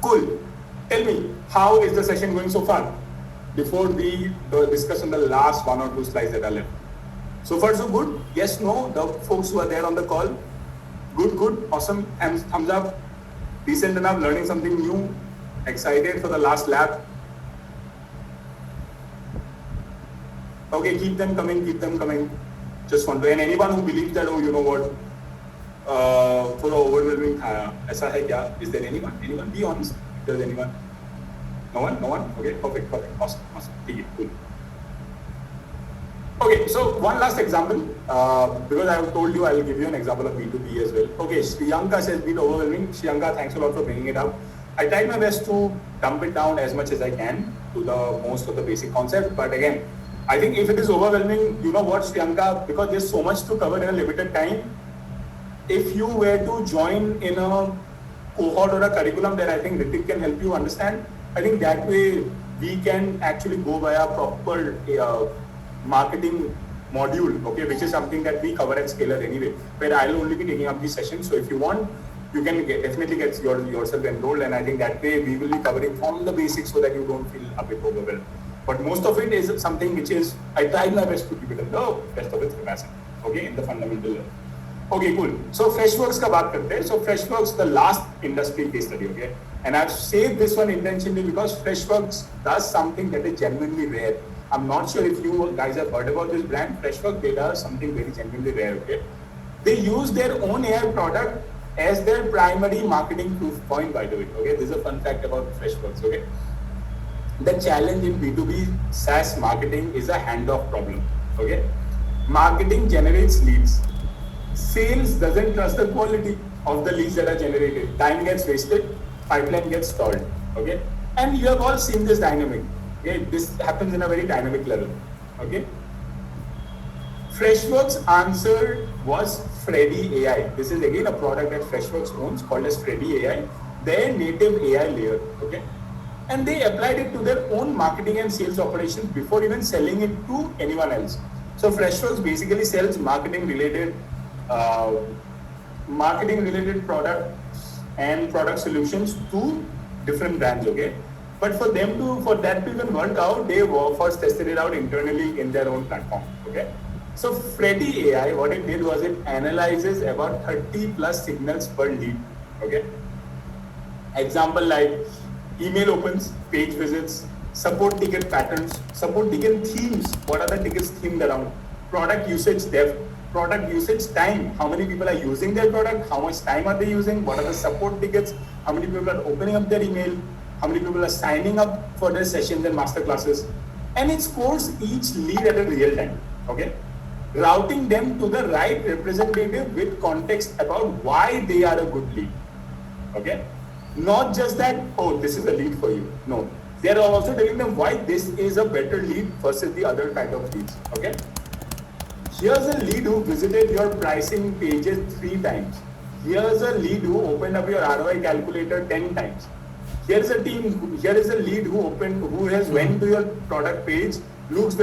[SPEAKER 2] Cool. Tell me, how is the session going so far? Before we discuss on the last 1 or 2 slides that are left. So far so good? Yes, no? The folks who are there on the call? Good, awesome, thumbs up, decent enough, learning something new, excited for the last lap. Okay, keep them coming. Just one way. And anyone who believes that, oh, you know what, for the overwhelming, aisa hai kya? Is there anyone? Be honest. If there's anyone. No one? Okay, perfect. Awesome. Okay, cool. Okay, so one last example, because I have told you I will give you an example of B2B as well. Okay, Shriyanka says been overwhelming. Shriyanka, thanks a lot for bringing it up. I tried my best to dump it down as much as I can to the most of the basic concept. But again, I think if it is overwhelming, you know what, Shriyanka, because there's so much to cover in a limited time, if you were to join in a cohort or a curriculum that I think Ritik can help you understand, I think that way we can actually go by a proper marketing module, okay, which is something that we cover at Scalar anyway, where I'll only be taking up these sessions. So if you want, you can definitely get yourself enrolled, and I think that way we will be covering from the basics so that you don't feel a bit overwhelmed. But most of it is something which is, I tried my best to keep it in the best of its capacity, okay, in the fundamental level. Okay, cool. So Freshworks का बात करते हैं. So Freshworks, the last industry case study, okay? And I've saved this one intentionally because Freshworks does something that is genuinely rare. I'm not sure if you guys have heard about this brand. Freshworks, they do something very genuinely rare, okay? They use their own AI product as their primary marketing proof point, by the way, okay? This is a fun fact about Freshworks, okay? The challenge in B2B SaaS marketing is a handoff problem, okay? Marketing generates leads. Sales doesn't trust the quality of the leads that are generated. Time gets wasted, pipeline gets stalled, okay? And you have all seen this dynamic, okay? This happens in a very dynamic level, okay? Freshworks' answer was Freddy AI. This is again a product that Freshworks owns called as Freddy AI, their native AI layer, okay? And they applied it to their own marketing and sales operations before even selling it to anyone else. So Freshworks basically sells marketing related products and product solutions to different brands, okay? But for that to even work out, they first tested it out internally in their own platform, okay? So Freddy AI, what it did was it analyzes about 30 plus signals per lead, okay? Example like email opens, page visits, support ticket patterns, support ticket themes, what are the tickets themed around, product usage depth, product usage time, how many people are using their product, how much time are they using, what are the support tickets, how many people are opening up their email, how many people are signing up for their sessions and master classes, and it scores each lead at a real time, okay? Routing them to the right representative with context about why they are a good lead, okay? Not just that, oh, this is a lead for you. No, they are also telling them why this is a better lead versus the other kind of leads, okay? Here's a lead who visited your pricing pages 3 times. Here's a lead who opened up your ROI calculator 10 times. Here is a lead who has went to your product page, looks